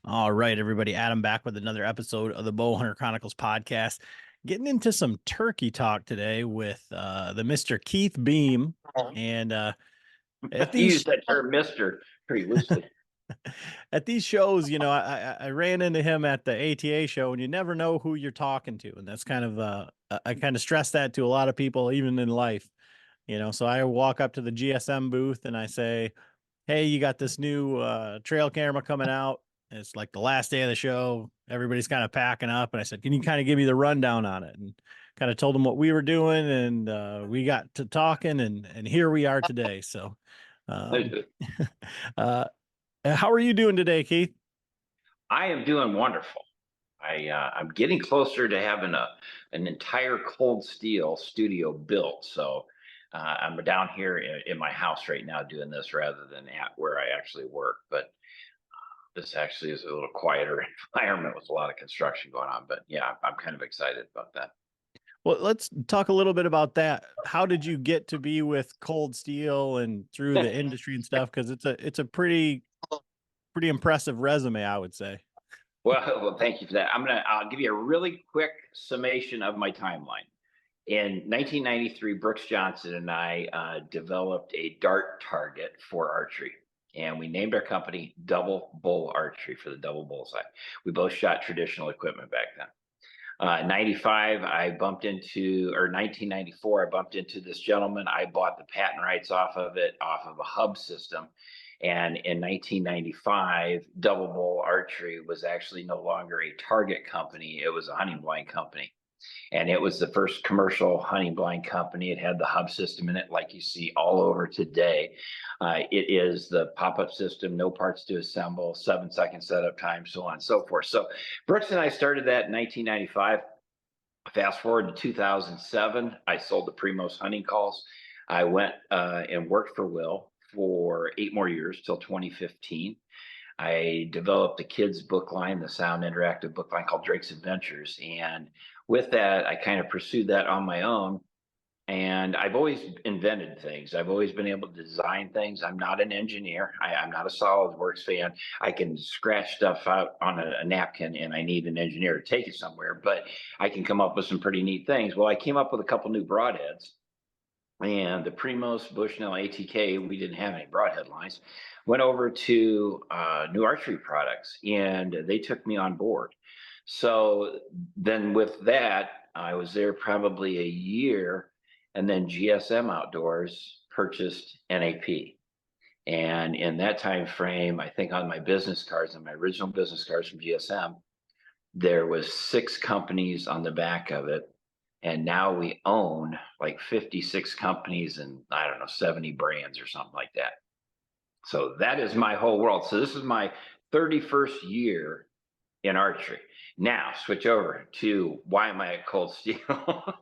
All right, everybody. Adam back with another episode of the Bowhunter Chronicles podcast. Getting into some turkey talk today with the Mr. Keith Beam. And at You use these that term "Mister" pretty loosely. at these shows, I ran into him at the ATA show, and you never know who you're talking to, and that's kind of I kind of stress that to a lot of people, even in life. So I walk up to the GSM booth and I say, hey, you got this new trail camera coming out. It's like the last day of the show. Everybody's kind of packing up. And I said, can you kind of give me the rundown on it? And kind of told them what we were doing. And we got to talking and here we are today. So, um, uh, how are you doing today, Keith? I am doing wonderful. I'm getting closer to having an entire Cold Steel studio built. So I'm down here in my house right now doing this rather than at where I actually work. But this actually is a little quieter environment with a lot of construction going on. But yeah, I'm kind of excited about that. Well, let's talk a little bit about that. How did you get to be with Cold Steel and through the industry and stuff? Because it's a pretty impressive resume, I would say. Well, thank you for that. I'll give you a really quick summation of my timeline. In 1993, Brooks Johnson and I developed a dart target for archery, and we named our company Double Bull Archery for the double bullseye. We both shot traditional equipment back then. 95, I bumped into, or 1994, I bumped into this gentleman. I bought the patent rights off of it, off of a hub system. And in 1995, Double Bull Archery was actually no longer a target company, it was a hunting blind company. And it was the first commercial hunting blind company. It had the hub system in it, like you see all over today. It is the pop-up system, no parts to assemble, 7-second setup time, so on and so forth. So Brooks and I started that in 1995. Fast forward to 2007, I sold the Primos hunting calls. I went and worked for Will for 8 more years till 2015. I developed a kids book line, the sound interactive book line called Drake's Adventures. And with that, I kind of pursued that on my own. And I've always invented things. I've always been able to design things. I'm not an engineer. I'm not a SolidWorks fan. I can scratch stuff out on a napkin and I need an engineer to take it somewhere, but I can come up with some pretty neat things. Well, I came up with a couple new broadheads, and the Primos Bushnell ATK, we didn't have any broadhead lines, went over to New Archery Products and they took me on board. So then with that, I was there probably a year, and then GSM Outdoors purchased NAP. And in that time frame, I think on my business cards, on my original business cards from GSM, there was 6 companies on the back of it, and now we own like 56 companies and I don't know, 70 brands or something like that. So that is my whole world. So this is my 31st year in archery. Now switch over to why am I at Cold Steel?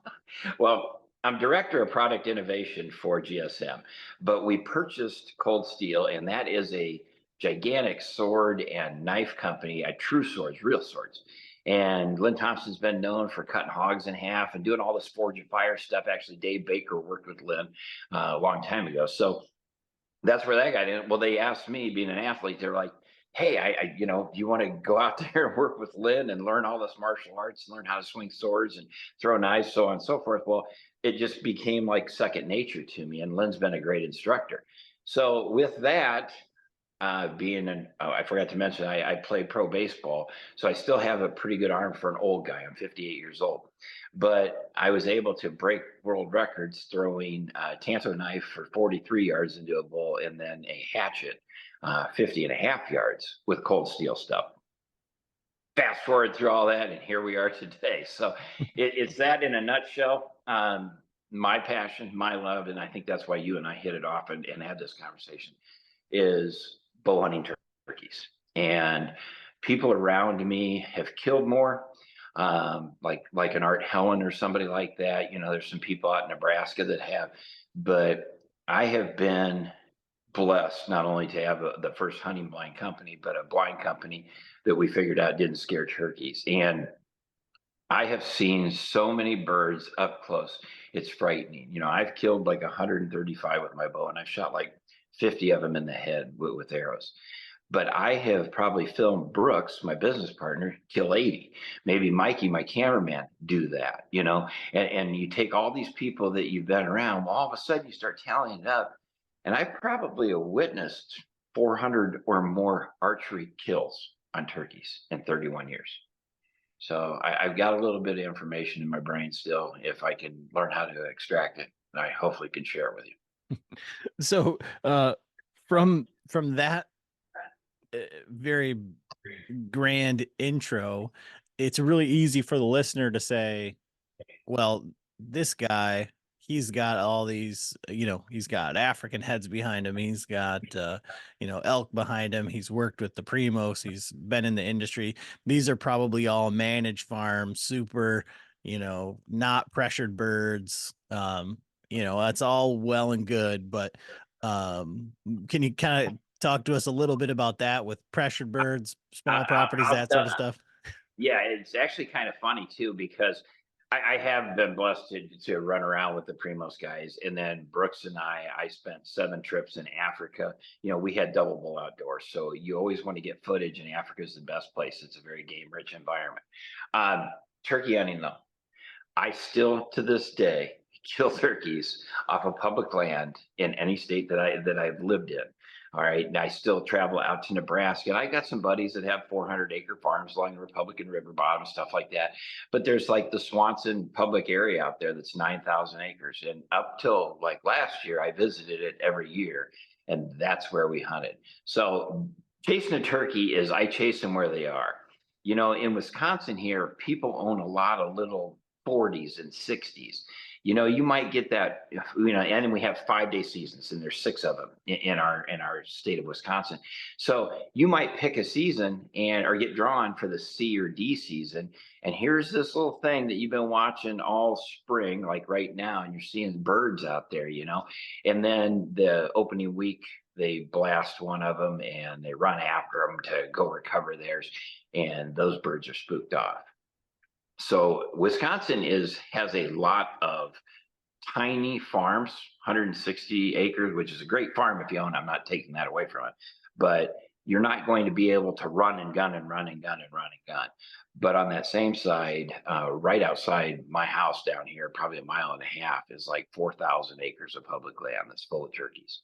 Well, I'm director of product innovation for GSM, but we purchased Cold Steel, and that is a gigantic sword and knife company, true swords, real swords. And Lynn Thompson's been known for cutting hogs in half and doing all this forge and fire stuff. Actually, Dave Baker worked with Lynn a long time ago. So that's where that got in. Well, they asked me, being an athlete, they're like, hey, do you want to go out there and work with Lynn and learn all this martial arts, learn how to swing swords and throw knives, so on and so forth. Well, it just became like second nature to me. And Lynn's been a great instructor. So with that, I forgot to mention, I play pro baseball. So I still have a pretty good arm for an old guy. I'm 58 years old. But I was able to break world records throwing a Tanto knife for 43 yards into a bull and then a hatchet 50 and a half yards with Cold Steel stuff. Fast forward through all that, and here we are today. So it's that in a nutshell. My passion, my love, and I think that's why you and I hit it off and had this conversation, is bow hunting turkeys. And people around me have killed more, like an Art Helen or somebody like that. There's some people out in Nebraska that have, but I have been blessed not only to have the first hunting blind company, but a blind company that we figured out didn't scare turkeys. And I have seen so many birds up close. It's frightening. I've killed like 135 with my bow, and I've shot like 50 of them in the head with arrows. but I have probably filmed Brooks, my business partner, kill 80. Maybe Mikey, my cameraman, do that, you know? And you take all these people that you've been around, well, all of a sudden you start tallying it up. And I probably have witnessed 400 or more archery kills on turkeys in 31 years. So I've got a little bit of information in my brain still. If I can learn how to extract it, I hopefully can share it with you. So from that very grand intro, it's really easy for the listener to say, well, this guy, he's got all these, he's got African heads behind him. He's got, elk behind him. He's worked with the Primos. He's been in the industry. These are probably all managed farms, super, not pressured birds. That's all well and good, but can you kind of talk to us a little bit about that with pressured birds, small properties, that sort of stuff? Yeah, it's actually kind of funny too, because I have been blessed to run around with the Primos guys. And then Brooks and I spent 7 trips in Africa. We had double bull outdoors. So you always want to get footage, and Africa is the best place. It's a very game rich environment. Turkey hunting, though, I still to this day kill turkeys off of public land in any state that I've lived in. All right. And I still travel out to Nebraska. And I got some buddies that have 400-acre farms along the Republican River bottom, stuff like that. But there's like the Swanson public area out there that's 9,000 acres. And up till like last year, I visited it every year. And that's where we hunted. So chasing a turkey is I chase them where they are. In Wisconsin here, people own a lot of little 40s and 60s. You might get that, and we have 5-day seasons, and there's 6 of them in our state of Wisconsin. So you might pick a season or get drawn for the C or D season. And here's this little thing that you've been watching all spring, like right now, and you're seeing birds out there, and then the opening week, they blast one of them and they run after them to go recover theirs. And those birds are spooked off. So Wisconsin has a lot of tiny farms, 160 acres, which is a great farm if you own. I'm not taking that away from it, but you're not going to be able to run and gun and run and gun and run and gun. But on that same side, right outside my house down here, probably 1.5 miles, is like 4,000 acres of public land that's full of turkeys.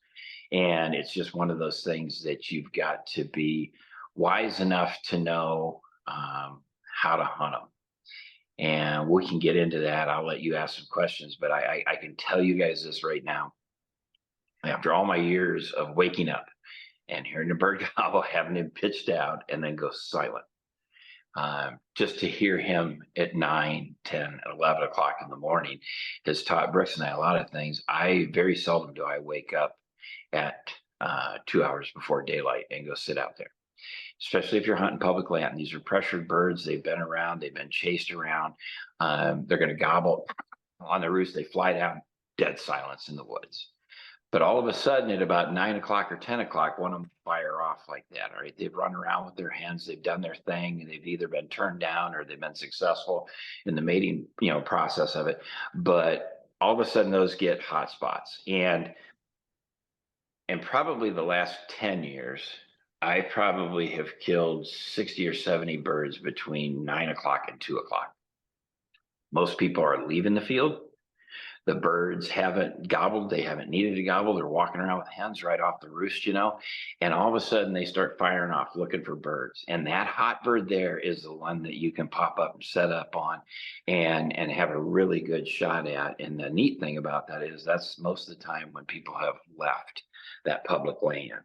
And it's just one of those things that you've got to be wise enough to know how to hunt them. And we can get into that. I'll let you ask some questions, but I can tell you guys this right now. After all my years of waking up and hearing the bird gobble, having him pitch down and then go silent, just to hear him at 9, 10, 11 o'clock in the morning has taught Brooks and I a lot of things. Very seldom do I wake up at 2 hours before daylight and go sit out there, especially if you're hunting public land. These are pressured birds. They've been around. They've been chased around. They're going to gobble on the roost. They fly down, dead silence in the woods. But all of a sudden, at about 9 o'clock or 10 o'clock, one of them fire off like that. All right, they've run around with their hens. They've done their thing, and they've either been turned down or they've been successful in the mating, process of it. But all of a sudden, those get hot spots. And probably the last 10 years, I probably have killed 60 or 70 birds between 9 o'clock and 2 o'clock. Most people are leaving the field. The birds haven't gobbled. They haven't needed to gobble. They're walking around with hens right off the roost, and all of a sudden they start firing off looking for birds. And that hot bird there is the one that you can pop up and set up on and have a really good shot at. And the neat thing about that is that's most of the time when people have left that public land.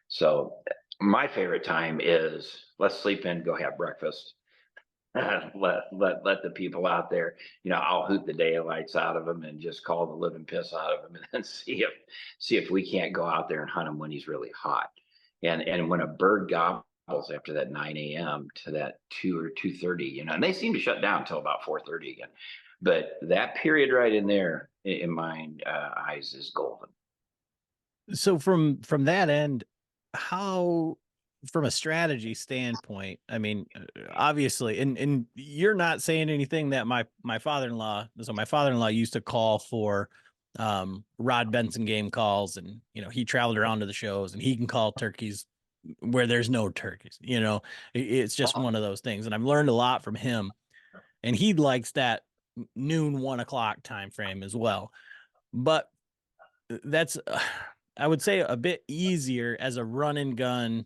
So my favorite time is let's sleep in, go have breakfast. Let the people out there, I'll hoot the daylights out of them and just call the living piss out of them, and then see if we can't go out there and hunt him when he's really hot. And when a bird gobbles after that 9 a.m. to that 2 or 2:30, and they seem to shut down until about 4:30 again. But that period right in there, in my eyes, is golden. So from that end, how, from a strategy standpoint, I mean, obviously, and you're not saying anything that my father-in-law, so my father-in-law used to call for Rod Benson game calls, and he traveled around to the shows, and he can call turkeys where there's no turkeys. You know, it's just one of those things. And I've learned a lot from him, and he likes that noon, 1 o'clock time frame as well. But that's, I would say, a bit easier as a run and gun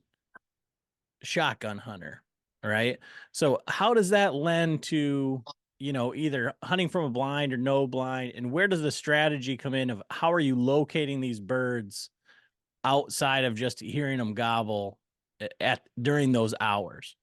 shotgun hunter, right? So how does that lend to, you know, either hunting from a blind or no blind? And where does the strategy come in of how are you locating these birds outside of just hearing them gobble at during those hours?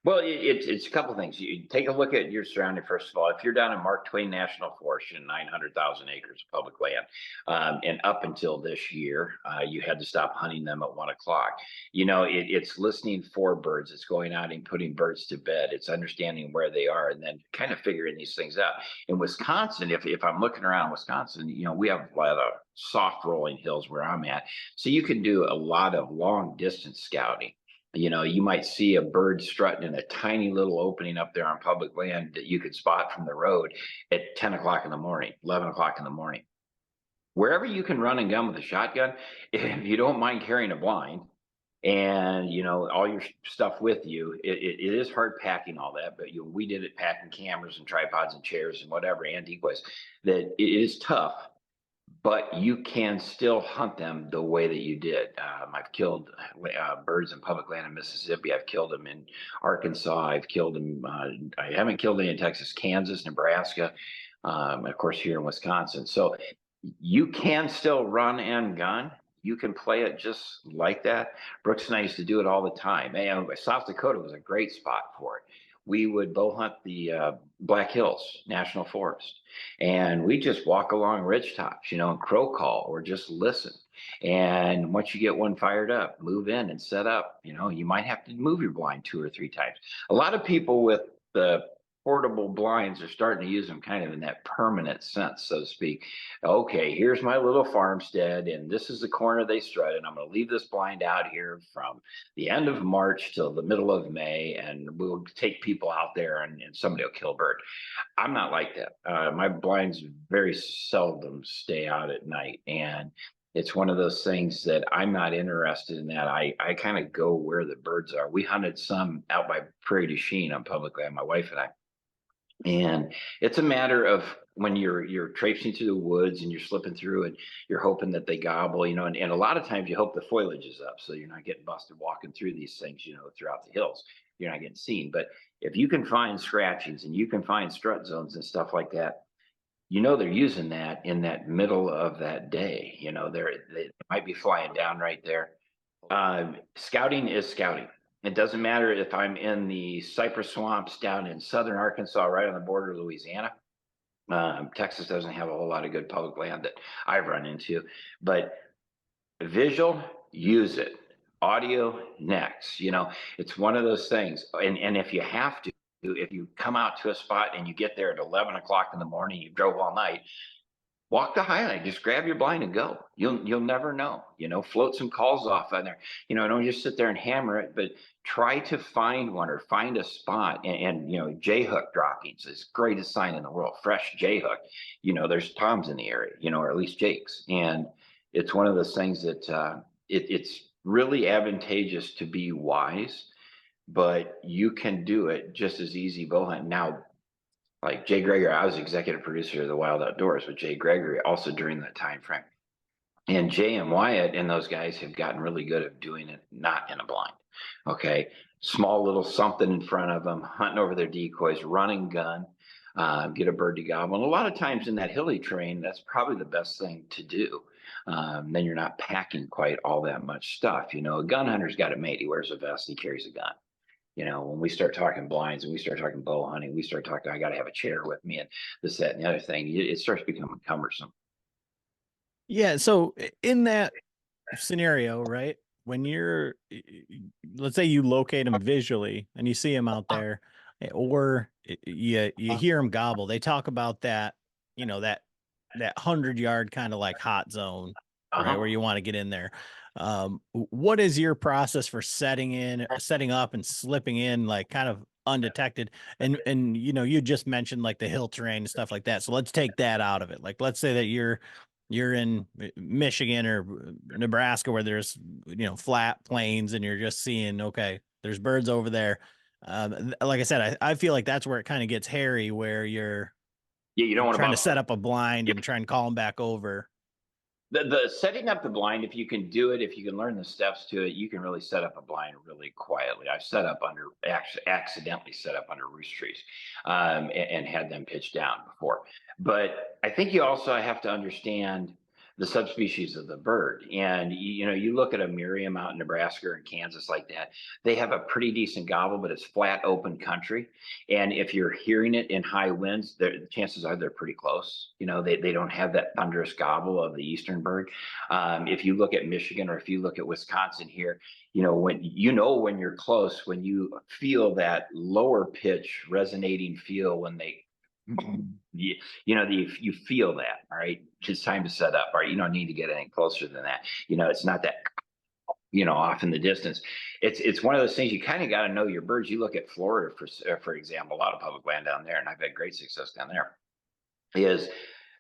Well, it's a couple things. You take a look at your surrounding. First of all, if you're down in Mark Twain National Forest, in 900,000 acres of public land, and up until this year, you had to stop hunting them at 1 o'clock. You know, it's listening for birds. It's going out and putting birds to bed. It's understanding where they are, and then kind of figuring these things out. In Wisconsin, if I'm looking around Wisconsin, you know, we have a lot of soft rolling hills where I'm at, so you can do a lot of long distance scouting. You know, you might see a bird strutting in a tiny little opening up there on public land that you could spot from the road at 10 o'clock in the morning, 11 o'clock in the morning. Wherever you can run and gun with a shotgun, if you don't mind carrying a blind and, you know, all your stuff with you, it is hard packing all that, but we did it packing cameras and tripods and chairs and whatever, and decoys, that it is tough, but you can still hunt them the way that you did. I've killed birds in public land in Mississippi. I've killed them in Arkansas. I've killed them. I haven't killed any in Texas, Kansas, Nebraska, of course, here in Wisconsin. So you can still run and gun. You can play it just like that. Brooks and I used to do it all the time. And South Dakota was a great spot for it. We would bow hunt the Black Hills National Forest, and we just walk along ridge tops, you know, and crow call or just listen. And once you get one fired up, move in and set up. You know, you might have to move your blind 2 or 3 times. A lot of people with the portable blinds are starting to use them kind of in that permanent sense, so to speak. Okay, here's my little farmstead, and this is the corner they strut, and I'm going to leave this blind out here from the end of March till the middle of May, and we'll take people out there, and somebody will kill a bird. I'm not like that. My blinds very seldom stay out at night, and it's one of those things that I'm not interested in that. I kind of go where the birds are. We hunted some out by Prairie du Chien on public land, my wife and I. And it's a matter of when you're traipsing through the woods and you're slipping through and you're hoping that they gobble, you know, and a lot of times you hope the foliage is up so you're not getting busted walking through these things, you know, throughout the hills. You're not getting seen. But if you can find scratchings and you can find strut zones and stuff like that, you know they're using that in that middle of that day. You know, they might be flying down right there. Scouting is scouting. It doesn't matter if I'm in the cypress swamps down in southern Arkansas, right on the border of Louisiana. Texas doesn't have a whole lot of good public land that I've run into, but visual, use it. Audio, next. You know, it's one of those things. And if you have to, if you come out to a spot and you get there at 11 o'clock in the morning, you drove all night, walk the highline, just grab your blind and go. You'll never know, you know, float some calls off on there. You know, don't just sit there and hammer it, but try to find one or find a spot. And you know, J hook droppings is greatest sign in the world. Fresh J hook, you know, there's toms in the area, you know, or at least jakes. And it's one of those things that it's really advantageous to be wise, but you can do it just as easy bow hunting. Now, like Jay Gregory, I was executive producer of the Wild Outdoors with Jay Gregory also during that time frame. And Jay and Wyatt and those guys have gotten really good at doing it not in a blind. Okay. Small little something in front of them, hunting over their decoys, running gun, get a bird to gobble. And a lot of times in that hilly terrain, that's probably the best thing to do. Then you're not packing quite all that much stuff. You know, a gun hunter's got it made. He wears a vest, he carries a gun. You know, when we start talking blinds and we start talking bow hunting, we start talking, I got to have a chair with me and this, that, and the other thing. It starts becoming cumbersome. Yeah. So in that scenario, right? When you're, let's say you locate them visually and you see them out there, or you hear them gobble. They talk about that, you know, that 100-yard kind of like hot zone, right, where you want to get in there. What is your process for setting up and slipping in like kind of undetected? And you know, you just mentioned like the hill terrain and stuff like that. So let's take that out of it. Like, let's say that you're you're in Michigan or Nebraska where there's, flat plains and you're just seeing, okay, there's birds over there. Like I said, I feel like that's where it kind of gets hairy, where Yeah, you don't you're want to trying to bump. set up a blind and try and call them back over. The setting up the blind, if you can do it, if you can learn the steps to it, you can really set up a blind really quietly. I've set up under, actually accidentally set up under roost trees, and had them pitched down before. But I think you also have to understand the subspecies of the bird. And you look at a Miriam out in Nebraska or in Kansas like that, they have a pretty decent gobble, but it's flat open country. And if you're hearing it in high winds, the chances are they're pretty close. They don't have that thunderous gobble of the eastern bird. If you look at Michigan or if you look at Wisconsin here, when you're close, when you feel that lower pitch resonating feel when they you feel that. All right, it's time to set up. All right, you don't need to get any closer than that. It's not that off in the distance. It's one of those things you kind of got to know your birds. You look at Florida for example, a lot of public land down there, and I've had great success down there. Is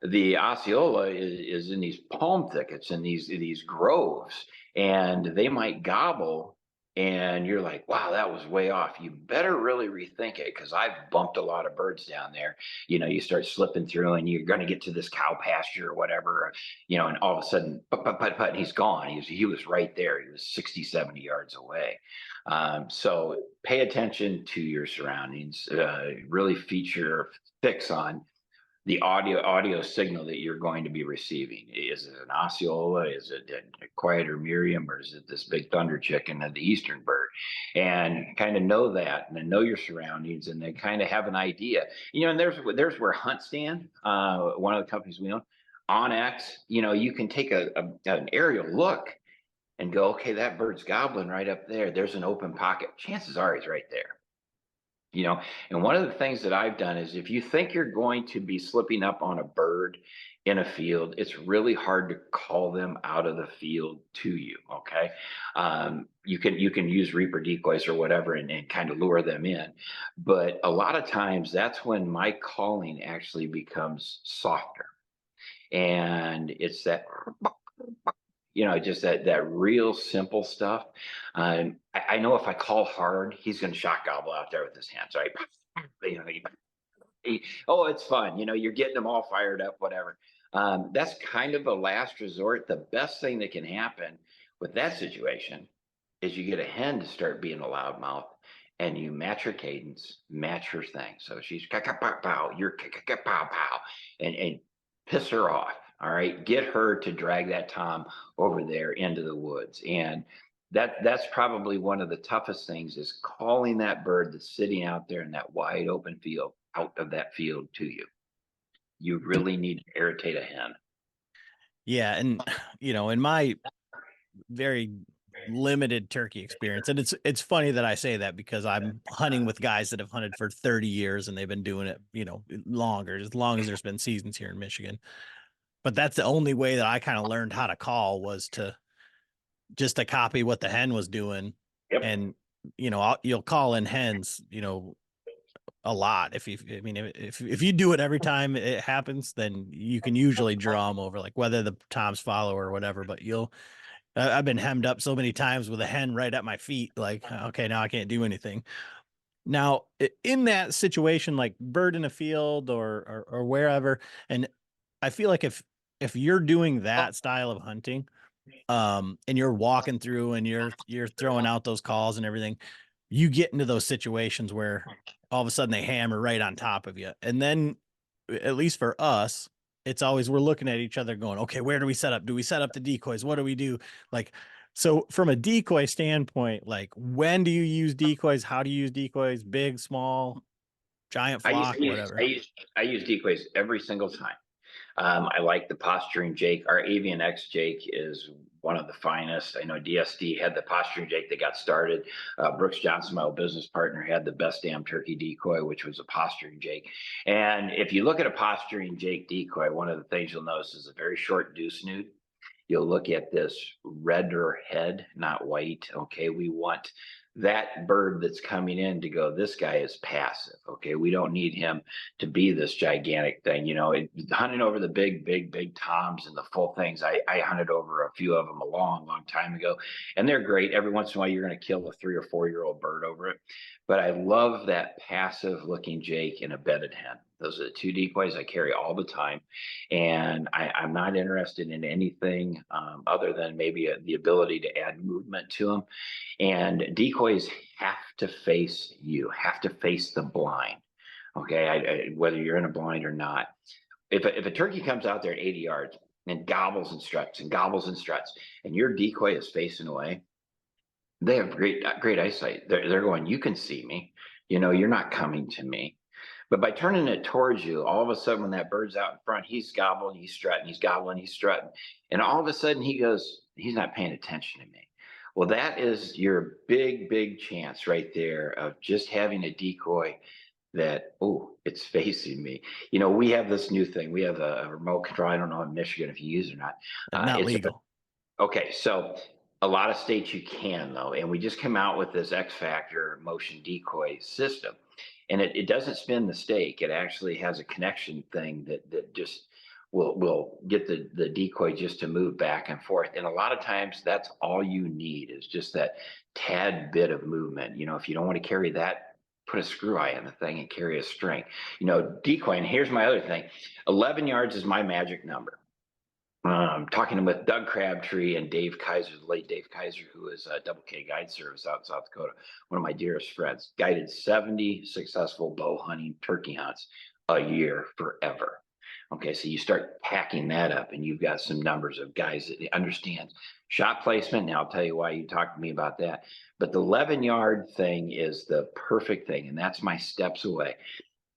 the Osceola is in these palm thickets and these groves, and they might gobble. And you're like, wow, that was way off. You better really rethink it, because I've bumped a lot of birds down there. You start slipping through and you're going to get to this cow pasture or whatever, and all of a sudden, and he's gone. He was right there. He was 60, 70 yards away. So pay attention to your surroundings, really fix on the audio signal that you're going to be receiving. Is it an Osceola? Is it a quieter Miriam? Or is it this big thunder chicken of the eastern bird? And kind of know that, and then know your surroundings, and then kind of have an idea. And there's where Hunt Stand, one of the companies we own, onX, you can take an aerial look and go, okay, that bird's gobbling right up there. There's an open pocket. Chances are he's right there. And one of the things that I've done is, if you think you're going to be slipping up on a bird in a field, it's really hard to call them out of the field to you. Okay. You can use reaper decoys or whatever, and kind of lure them in. But a lot of times that's when my calling actually becomes softer. And it's that, just that real simple stuff. I know if I call hard, he's going to shock gobble out there with his hands, right? Oh, it's fun. You're getting them all fired up, whatever. That's kind of a last resort. The best thing that can happen with that situation is you get a hen to start being a loudmouth, and you match her cadence, match her thing. So she's pow pow, you're pow pow, and piss her off. All right, get her to drag that tom over there into the woods. And that's probably one of the toughest things, is calling that bird that's sitting out there in that wide open field out of that field to you. You really need to irritate a hen. Yeah. And, in my very limited turkey experience, and it's funny that I say that, because I'm hunting with guys that have hunted for 30 years and they've been doing it, longer, as long as there's been seasons here in Michigan. But that's the only way that I kind of learned how to call, was to copy what the hen was doing. Yep. And, you'll call in hens, a lot. If you do it every time it happens, then you can usually draw them over, like whether the toms follow or whatever. But I've been hemmed up so many times with a hen right at my feet. Like, okay, now I can't do anything. Now, in that situation, like bird in a field or wherever, and I feel like if you're doing that style of hunting, and you're walking through and you're throwing out those calls and everything, you get into those situations where all of a sudden they hammer right on top of you. And then, at least for us, it's always, we're looking at each other going, okay, where do we set up? Do we set up the decoys? What do we do? Like, so from a decoy standpoint, like, when do you use decoys? How do you use decoys? Big, small, giant flock, whatever. I use decoys every single time. I like the posturing Jake. Our Avian X Jake is one of the finest. I know DSD had the posturing Jake that got started. Brooks Johnson, my old business partner, had the best damn turkey decoy, which was a posturing Jake. And if you look at a posturing Jake decoy, one of the things you'll notice is a very short deuce snoot. You'll look at this redder head, not white. Okay. We want that bird that's coming in to go, this guy is passive. Okay. We don't need him to be this gigantic thing. Hunting over the big toms and the full things. I hunted over a few of them a long time ago, and they're great. Every once in a while, you're going to kill a 3 or 4 year old bird over it. But I love that passive looking Jake in a bedded hen. Those are the two decoys I carry all the time. And I'm not interested in anything other than maybe the ability to add movement to them. And decoys have to face you, have to face the blind. Okay, whether you're in a blind or not. If a turkey comes out there at 80 yards and gobbles and struts and gobbles and struts, and your decoy is facing away, they have great eyesight. They're going, you can see me. You're not coming to me. But by turning it towards you, all of a sudden, when that bird's out in front, he's gobbling, he's strutting, he's gobbling, he's strutting. And all of a sudden he goes, he's not paying attention to me. Well, that is your big chance right there of just having a decoy that, oh, it's facing me. We have this new thing. We have a remote control. I don't know in Michigan if you use it or not. Not legal. Okay, so a lot of states you can though, and we just came out with this X Factor motion decoy system, and it doesn't spin the stake. It actually has a connection thing that just will get the decoy just to move back and forth. And a lot of times that's all you need is just that tad bit of movement. If you don't want to carry that, put a screw eye in the thing and carry a string. Decoy. And here's my other thing: 11 yards is my magic number. Talking with Doug Crabtree and Dave Kaiser, the late Dave Kaiser, who is a Double K Guide Service out in South Dakota, one of my dearest friends, guided 70 successful bow hunting turkey hunts a year forever. Okay, so you start packing that up and you've got some numbers of guys that understand shot placement. Now I'll tell you why you talked to me about that. But the 11-yard thing is the perfect thing, and that's my steps away.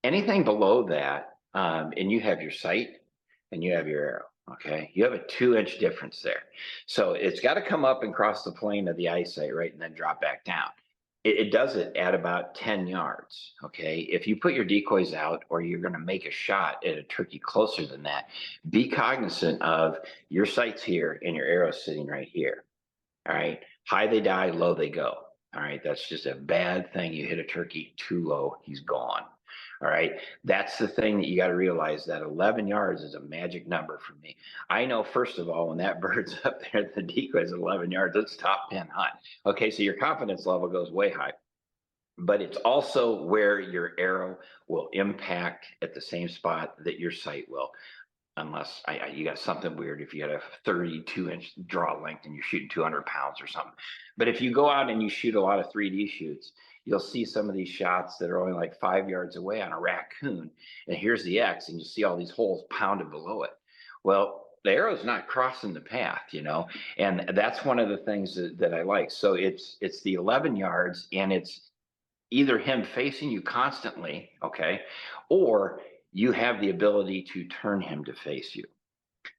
Anything below that, and you have your sight and you have your arrow. Okay, you have a 2-inch difference there. So it's got to come up and cross the plane of the eyesight, right? And then drop back down. It does it at about 10 yards. Okay, if you put your decoys out or you're going to make a shot at a turkey closer than that, be cognizant of your sight's here and your arrow's sitting right here. All right, high they die, low they go. All right, that's just a bad thing. You hit a turkey too low, he's gone. All right. That's the thing that you got to realize, that 11 yards is a magic number for me. I know, first of all, when that bird's up there, the decoy is 11 yards, it's top 10 hunt. Okay. So your confidence level goes way high, but it's also where your arrow will impact at the same spot that your sight will. Unless you got something weird, if you got a 32-inch draw length and you're shooting 200 pounds or something. But if you go out and you shoot a lot of 3D shoots, you'll see some of these shots that are only like 5 yards away on a raccoon. And here's the X, and you see all these holes pounded below it. Well, the arrow's not crossing the path, and that's one of the things that I like. So it's the 11 yards, and it's either him facing you constantly, okay, or you have the ability to turn him to face you.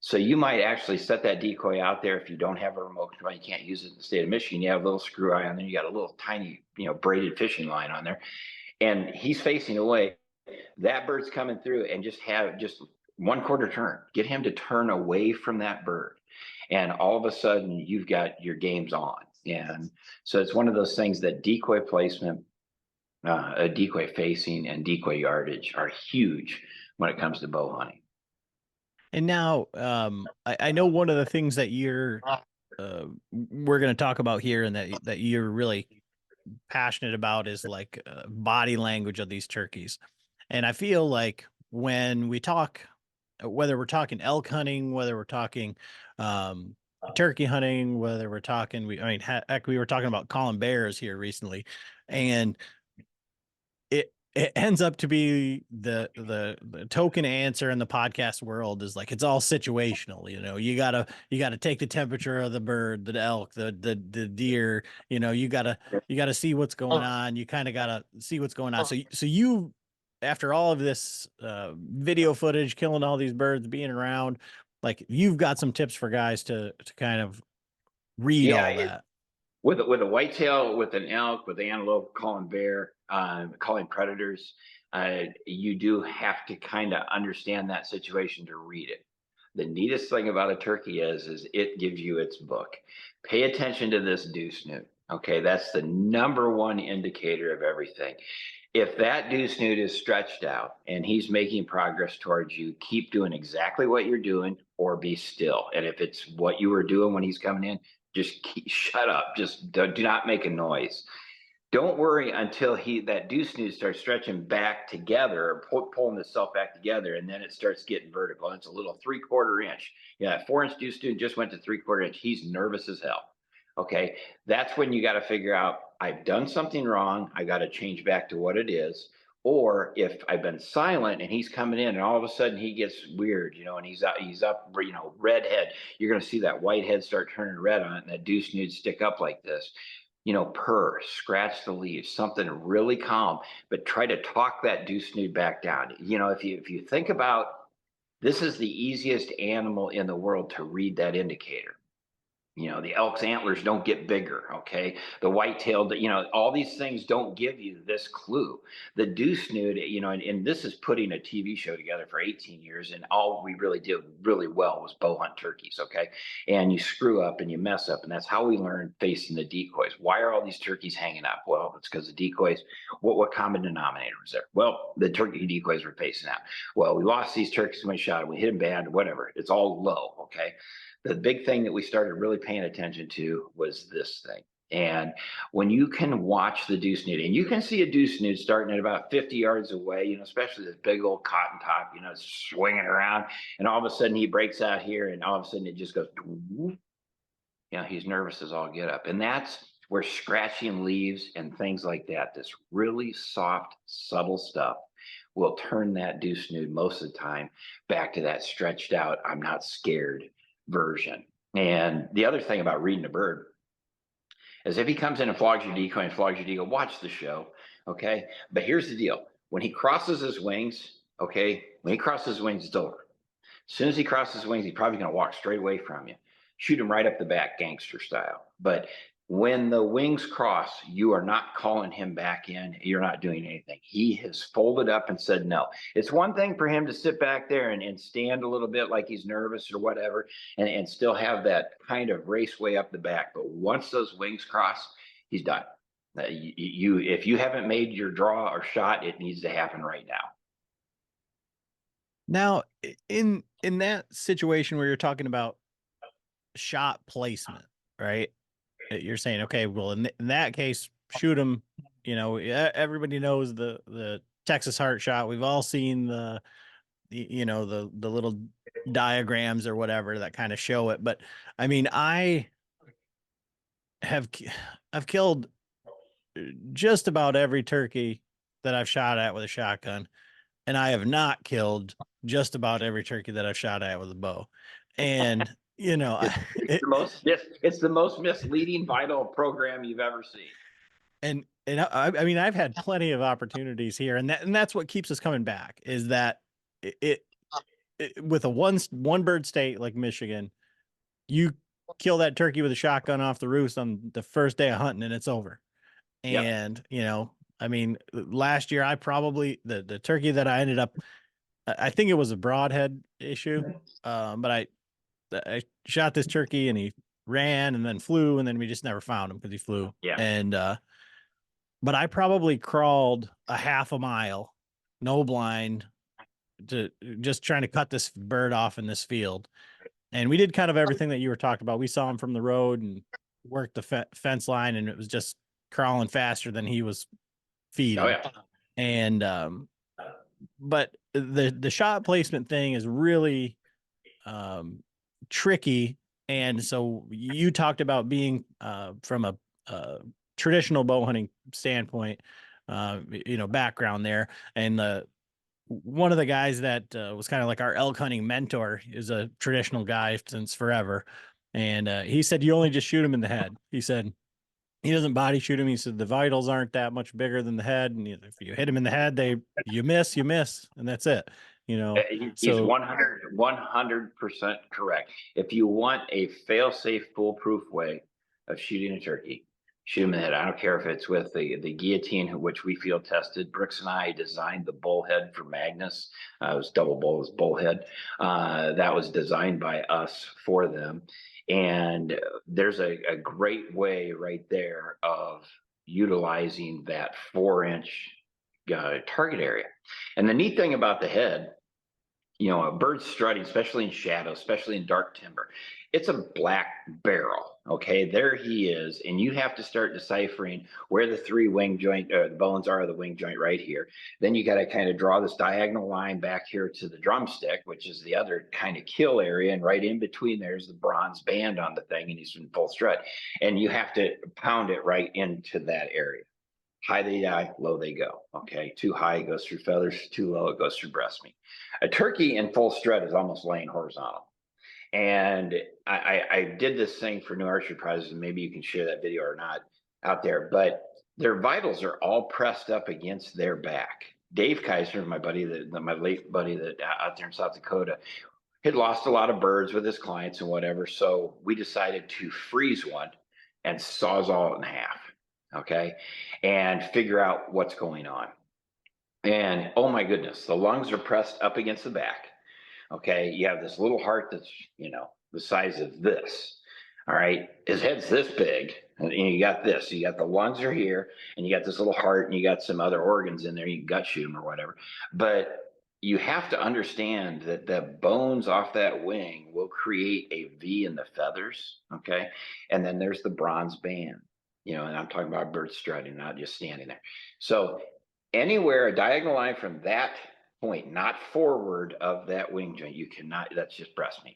So you might actually set that decoy out there. If you don't have a remote control, you can't use it in the state of Michigan. You have a little screw eye on there. You got a little tiny, braided fishing line on there, and he's facing away. That bird's coming through, and just have just 1/4 turn. Get him to turn away from that bird, and all of a sudden you've got your games on. And so it's one of those things that decoy placement, a decoy facing, and decoy yardage are huge when it comes to bow hunting. And now, I know one of the things that we're going to talk about here, and that you're really passionate about, is like body language of these turkeys. And I feel like when we talk, whether we're talking elk hunting, whether we're talking turkey hunting, whether we're talking, heck, we were talking about calling bears here recently, and it ends up to be the token answer in the podcast world is like, it's all situational. You gotta take the temperature of the bird, the elk, the deer. You gotta see what's going on. You kind of gotta see what's going on. So you, after all of this video footage, killing all these birds, being around, like, you've got some tips for guys to kind of read all that. With a whitetail, with an elk, with antelope, calling bear, calling predators, you do have to kind of understand that situation to read it. The neatest thing about a turkey is it gives you its book. Pay attention to this deuce snoot. Okay, that's the number one indicator of everything. If that deuce snoot is stretched out and he's making progress towards you, keep doing exactly what you're doing or be still. And if it's what you were doing when he's coming in, just shut up. Just do not make a noise. Don't worry until that deuce snoot starts stretching back together or pulling itself back together, and then it starts getting vertical. And it's a little 3/4 inch. Yeah, that 4 inch deuce snoot just went to 3/4 inch. He's nervous as hell. Okay, that's when you got to figure out I've done something wrong. I got to change back to what it is. Or if I've been silent and he's coming in and all of a sudden he gets weird, and he's up, red head, you're going to see that white head start turning red on it and that deuce snoot stick up like this. Purr, scratch the leaves, something really calm, but try to talk that deuce snoot back down. If you think about, this is the easiest animal in the world to read that indicator. The elk's antlers don't get bigger. Okay. The white-tailed, all these things don't give you this clue. The deuce snoot, and this is putting a TV show together for 18 years. And all we really did really well was bow hunt turkeys. Okay. And you screw up and you mess up. And that's how we learned facing the decoys. Why are all these turkeys hanging up? Well, it's because the decoys, what common denominator was there? Well, the turkey decoys were facing out. Well, we lost these turkeys when we shot them. We hit them bad, whatever. It's all low. Okay. The big thing that we started really paying attention to was this thing. And when you can watch the deuce snoot, and you can see a deuce snoot starting at about 50 yards away, especially this big old cotton top, swinging around, and all of a sudden he breaks out here, and all of a sudden it just goes, he's nervous as all get up. And that's where scratching leaves and things like that, this really soft, subtle stuff, will turn that deuce snoot most of the time back to that stretched out, I'm not scared version. And the other thing about reading a bird is if he comes in and flogs your decoy, watch the show. Okay. But here's the deal. When he crosses his wings, it's over. As soon as he crosses his wings, he's probably going to walk straight away from you. Shoot him right up the back, gangster style. But when the wings cross, you are not calling him back in. You're not doing anything. He has folded up and said no. It's one thing for him to sit back there and stand a little bit like he's nervous or whatever, and still have that kind of raceway up the back. But once those wings cross, he's done. If you haven't made your draw or shot, it needs to happen right now. Now, in that situation where you're talking about shot placement, right? You're saying, okay, well, in that case, shoot him. Everybody knows the Texas heart shot. We've all seen the little diagrams or whatever that kind of show it. But I mean, I've killed just about every turkey that I've shot at with a shotgun, and I have not killed just about every turkey that I've shot at with a bow. And it's the most misleading vital program you've ever seen. And I mean, I've had plenty of opportunities here, and that's what keeps us coming back, is that it with a one bird state like Michigan, you kill that turkey with a shotgun off the roost on the first day of hunting and it's over. And, I mean, last year the turkey that I ended up, I think it was a broadhead issue. But I shot this turkey and he ran and then flew, and then we just never found him because he flew. Yeah. And, but I probably crawled a half a mile, no blind, to just trying to cut this bird off in this field. And we did kind of everything that you were talking about. We saw him from the road and worked the fence line, and it was just crawling faster than he was feeding. Oh, yeah. And, but the shot placement thing is really, tricky. And so you talked about being, from a traditional bow hunting standpoint, background there. And one of the guys that was kind of like our elk hunting mentor is a traditional guy since forever. And he said, you only just shoot him in the head. He said, he doesn't body shoot him. He said, the vitals aren't that much bigger than the head. And if you hit him in the head, you miss, and that's it. He's 100% correct. If you want a fail-safe, foolproof way of shooting a turkey, shoot him in the head. I don't care if it's with the guillotine, which we field tested. Brooks and I designed the bullhead for Magnus. It was double bull, it was bullhead. That was designed by us for them. And there's a great way right there of utilizing that 4-inch target area. And the neat thing about the head, you know, a bird strutting, especially in shadow, especially in dark timber, it's a black barrel. Okay, there he is, and you have to start deciphering where the 3 wing joint the bones are of the wing joint right here. Then you got to kind of draw this diagonal line back here to the drumstick, which is the other kind of kill area, and right in between there's the bronze band on the thing, and he's in full strut, and you have to pound it right into that area. High they die, low they go. Okay, too high it goes through feathers, too low it goes through breast meat. A turkey in full strut is almost laying horizontal. And I did this thing for New Archery Prizes, and maybe you can share that video or not out there, but their vitals are all pressed up against their back. Dave Kaiser, my buddy, my late buddy that out there in South Dakota, had lost a lot of birds with his clients and whatever. So we decided to freeze one and sawzall it in half. Okay. And figure out what's going on. And oh my goodness, the lungs are pressed up against the back. Okay, you have this little heart that's, you know, the size of this. All right, his head's this big, and you got this. You got the lungs are here, and you got this little heart, and you got some other organs in there. You can gut shoot them or whatever. But you have to understand that the bones off that wing will create a V in the feathers. Okay, and then there's the bronze band. You know, and I'm talking about bird strutting, not just standing there. So anywhere a diagonal line from that point, not forward of that wing joint, you cannot, that's just breast meat.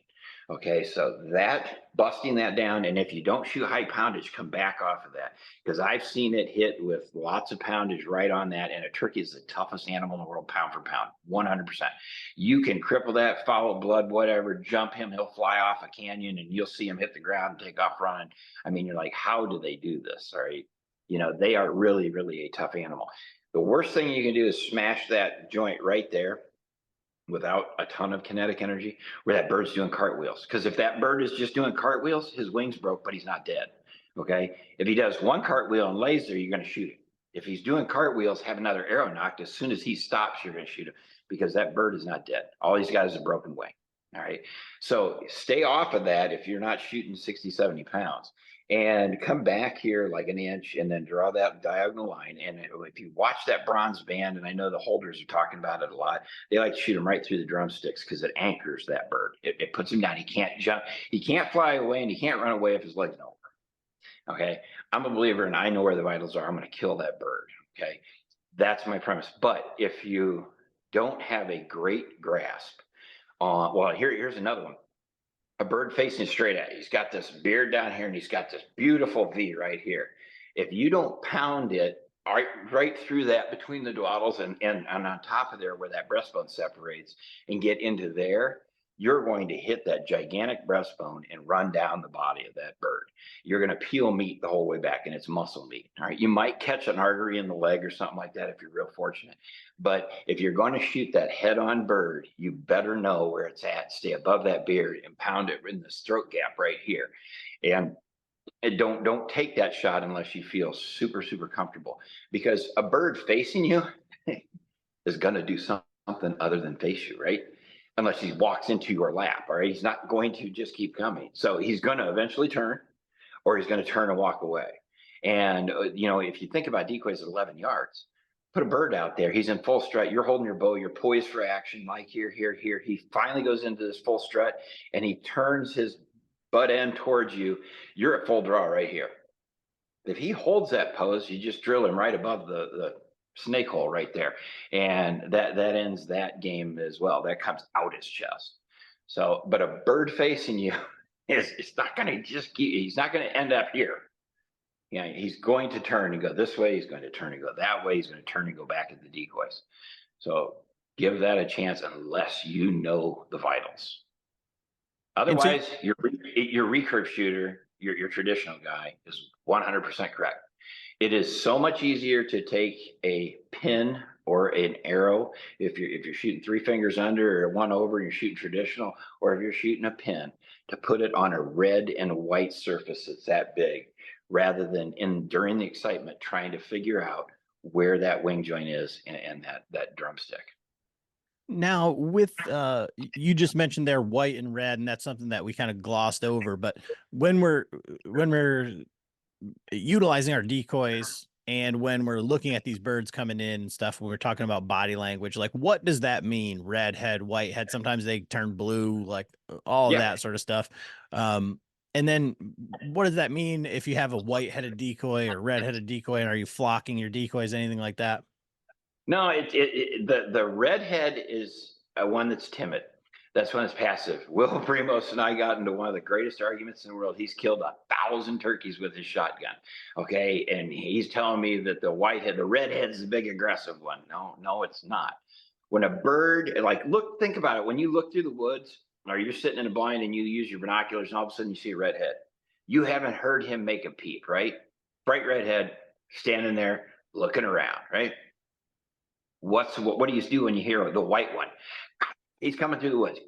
Okay, so that busting that down, and if you don't shoot high poundage, come back off of that, because I've seen it hit with lots of poundage right on that, and a turkey is the toughest animal in the world, pound for pound, 100%. You can cripple that, follow blood, whatever, jump him, he'll fly off a canyon, and you'll see him hit the ground and take off running. I mean, you're like, how do they do this? All right, you know, they are really, really a tough animal. The worst thing you can do is smash that joint right there without a ton of kinetic energy where that bird's doing cartwheels. Because if that bird is just doing cartwheels, his wings broke, but he's not dead. Okay. If he does one cartwheel and lays there, you're going to shoot him. If he's doing cartwheels, have another arrow knocked. As soon as he stops, you're going to shoot him because that bird is not dead. All he's got is a broken wing. All right. So stay off of that if you're not shooting 60, 70 pounds. And come back here like an inch and then draw that diagonal line. And if you watch that bronze band, and I know the holders are talking about it a lot, they like to shoot them right through the drumsticks because it anchors that bird. It puts him down. He can't jump. He can't fly away, and he can't run away if his legs don't work. Okay. I'm a believer, and I know where the vitals are. I'm going to kill that bird. Okay. That's my premise. But if you don't have a great grasp on, well, here's another one. A bird facing straight at you. He's got this beard down here, and he's got this beautiful V right here. If you don't pound it right through that between the dwaddles and on top of there where that breastbone separates and get into there, you're going to hit that gigantic breastbone and run down the body of that bird. You're going to peel meat the whole way back, and it's muscle meat. All right. You might catch an artery in the leg or something like that if you're real fortunate. But if you're going to shoot that head-on bird, you better know where it's at. Stay above that beard and pound it in this throat gap right here. And don't take that shot unless you feel super, super comfortable, because a bird facing you is going to do something other than face you, right? Unless he walks into your lap. All right. He's not going to just keep coming. So he's going to eventually turn, or he's going to turn and walk away. And, you know, if you think about decoys at 11 yards, put a bird out there. He's in full strut. You're holding your bow. You're poised for action. Like here, here, here. He finally goes into this full strut, and he turns his butt end towards you. You're at full draw right here. If he holds that pose, you just drill him right above the snake hole right there, and that ends that game as well. That comes out his chest. So, but a bird facing you it's not going to just keep, he's not going to end up here. Yeah, he's going to turn and go this way. He's going to turn and go that way. He's going to turn and go back at the decoys. So give that a chance unless you know the vitals. Otherwise, your recurve shooter, your traditional guy, is 100% correct. It is so much easier to take a pin or an arrow if you're shooting 3 fingers under or 1 over and you're shooting traditional, or if you're shooting a pin, to put it on a red and white surface that's that big. rather than during the excitement trying to figure out where that wing joint is and that drumstick. Now, with you just mentioned there white and red, and that's something that we kind of glossed over. But when we're utilizing our decoys and when we're looking at these birds coming in and stuff, when we're talking about body language, like what does that mean? Red head, white head. Sometimes they turn blue, like all of Yeah. that sort of stuff. And then what does that mean if you have a white headed decoy or red headed decoy? And are you flocking your decoys, anything like that? No, the redhead is one that's timid. That's one that's passive. Will Primos and I got into one of the greatest arguments in the world. He's killed 1,000 turkeys with his shotgun. Okay, and he's telling me that the whitehead, the redhead, is the big aggressive one. No, no, it's not. When a bird, like, look, think about it. When you look through the woods, or you're sitting in a blind and you use your binoculars, and all of a sudden you see a redhead, you haven't heard him make a peep, right? Bright redhead, standing there looking around, right? What do you do when you hear the white one? He's coming through the woods.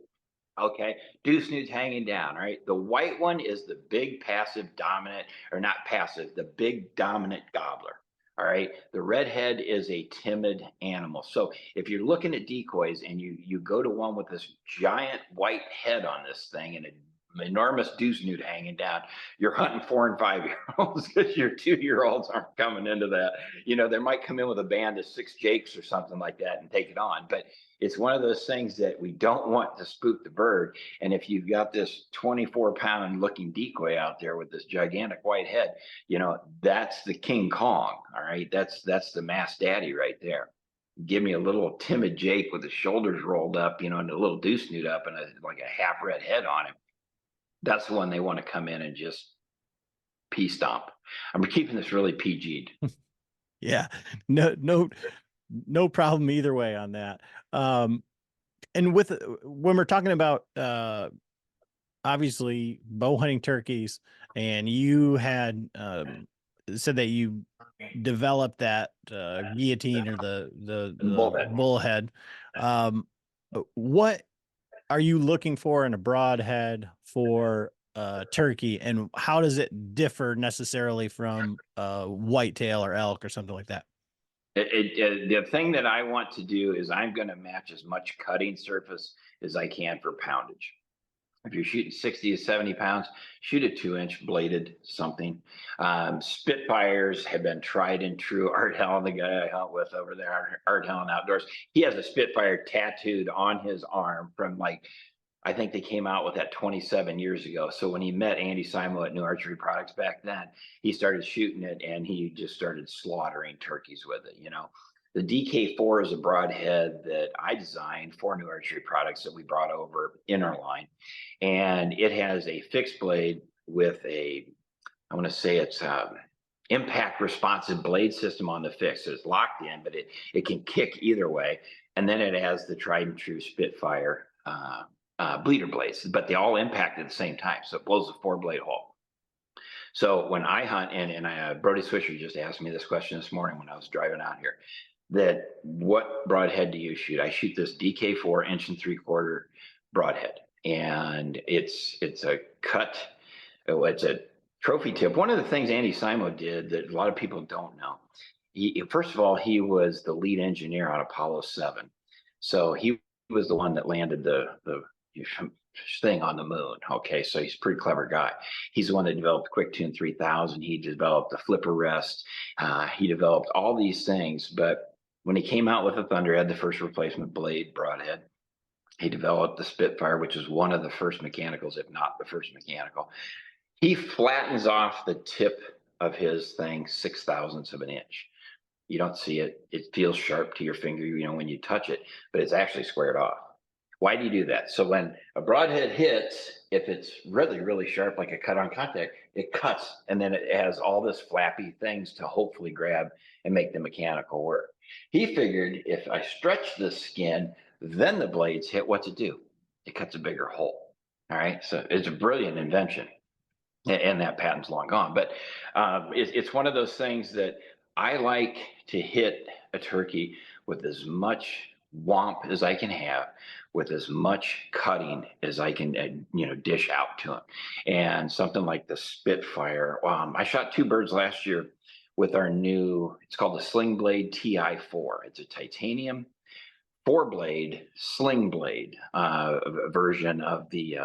Okay, deuce snoots hanging down. Right, the white one is the big passive dominant, or not passive, the big dominant gobbler. All right, the redhead is a timid animal. So if you're looking at decoys and you go to one with this giant white head on this thing and an enormous deuce newt hanging down, you're hunting 4 and 5 year olds because your 2 year olds aren't coming into that. They might come in with a band of 6 jakes or something like that and take it on. But it's one of those things that we don't want to spook the bird. And if you've got this 24-pound looking decoy out there with this gigantic white head, that's the King Kong. All right. That's the mass daddy right there. Give me a little timid Jake with his shoulders rolled up, and a little deuce newt up and like a half red head on him. That's the one they want to come in and just pee stomp. I'm keeping this really PG'd. Yeah, no problem either way on that. And when we're talking about obviously bow hunting turkeys, and you had said that you developed that guillotine or the Bullhead. bullhead. What are you looking for in a broadhead for turkey, and how does it differ necessarily from whitetail or elk or something like that? The thing that I want to do is I'm going to match as much cutting surface as I can for poundage. If you're shooting 60 to 70 pounds, shoot a 2-inch bladed something. Spitfires have been tried and true. Art Helen, the guy I hunt with over there, Art Helen Outdoors, he has a Spitfire tattooed on his arm from, like, I think they came out with that 27 years ago. So when he met Andy Simo at New Archery Products back then, he started shooting it and he just started slaughtering turkeys with it. The DK4 is a broadhead that I designed for New Archery Products that we brought over in our line. And it has a fixed blade with I want to say it's impact responsive blade system on the fix. So it's locked in, but it can kick either way. And then it has the tried and true Spitfire bleeder blades, but they all impact at the same time. So it blows a 4-blade hole. So when I hunt, and Brody Swisher just asked me this question this morning when I was driving out here, that what broadhead do you shoot? I shoot this DK4 1.75-inch broadhead, and it's a cut. It's a trophy tip. One of the things Andy Simo did that a lot of people don't know, first of all, he was the lead engineer on Apollo 7. So he was the one that landed the thing on the moon. Okay, so he's a pretty clever guy. He's the one that developed QuickTune 3000. He developed the flipper rest. He developed all these things. But when he came out with the Thunderhead, the first replacement blade broadhead, he developed the Spitfire, which is one of the first mechanicals, if not the first mechanical. He flattens off the tip of his thing 0.006 of an inch. You don't see it. It feels sharp to your finger, when you touch it, but it's actually squared off. Why do you do that? So when a broadhead hits, if it's really, really sharp, like a cut on contact, it cuts, and then it has all this flappy things to hopefully grab and make the mechanical work. He figured if I stretch the skin, then the blades hit, what's it do? It cuts a bigger hole. All right. So it's a brilliant invention, and that patent's long gone. But it's one of those things that I like to hit a turkey with as much womp as I can have with as much cutting as I can, dish out to them. And something like the Spitfire. I shot 2 birds last year with our new, it's called the Sling Blade TI4. It's a titanium 4-blade sling blade version of the,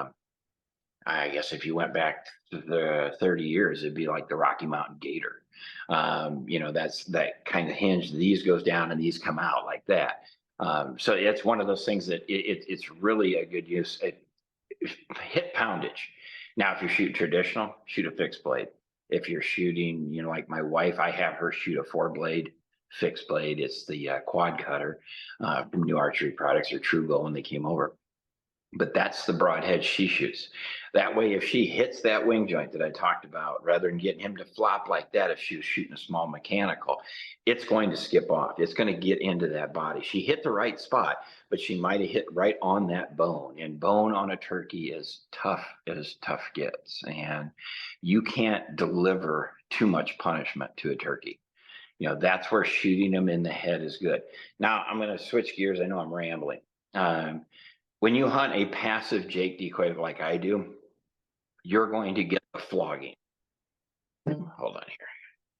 I guess if you went back to the 30 years, it'd be like the Rocky Mountain Gator. That's that kind of hinge. These goes down and these come out like that. So it's one of those things that it's really a good use. Hit poundage. Now, if you're shooting traditional, shoot a fixed blade. If you're shooting, like my wife, I have her shoot a 4-blade fixed blade. It's the quad cutter from New Archery Products or True Goal when they came over. But that's the broadhead she shoots. That way, if she hits that wing joint that I talked about, rather than getting him to flop like that, if she was shooting a small mechanical, it's going to skip off. It's going to get into that body. She hit the right spot, but she might have hit right on that bone. And bone on a turkey is tough as tough gets. And you can't deliver too much punishment to a turkey. That's where shooting them in the head is good. Now, I'm going to switch gears. I know I'm rambling. When you hunt a passive Jake decoy like I do, you're going to get a flogging. Hold on here.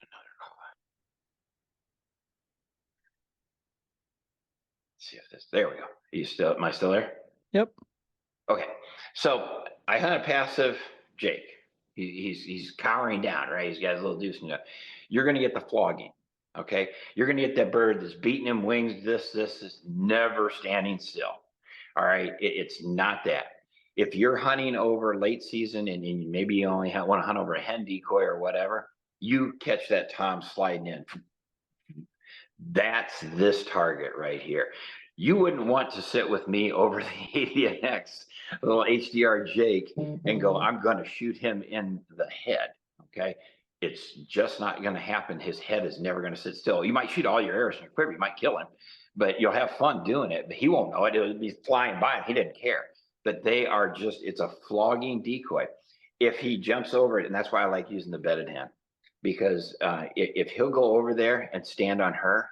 Another call. Let's see if this, there we go. Am I still there? Yep. Okay. So I hunt a passive Jake. He's cowering down, right? He's got his little deuce. You're going to get the flogging. Okay. You're going to get that bird that's beating him wings. This is never standing still. All right. It's not that. If you're hunting over late season and maybe you only want to hunt over a hen decoy or whatever, you catch that tom sliding in. That's this target right here. You wouldn't want to sit with me over the AVNX, little HDR Jake, and go, I'm going to shoot him in the head. Okay. It's just not going to happen. His head is never going to sit still. You might shoot all your arrows in your quiver. You might kill him, but you'll have fun doing it. But he won't know it. It'll be flying by him. He didn't care. But they are just, it's a flogging decoy. If he jumps over it, and that's why I like using the bedded hen, because if he'll go over there and stand on her,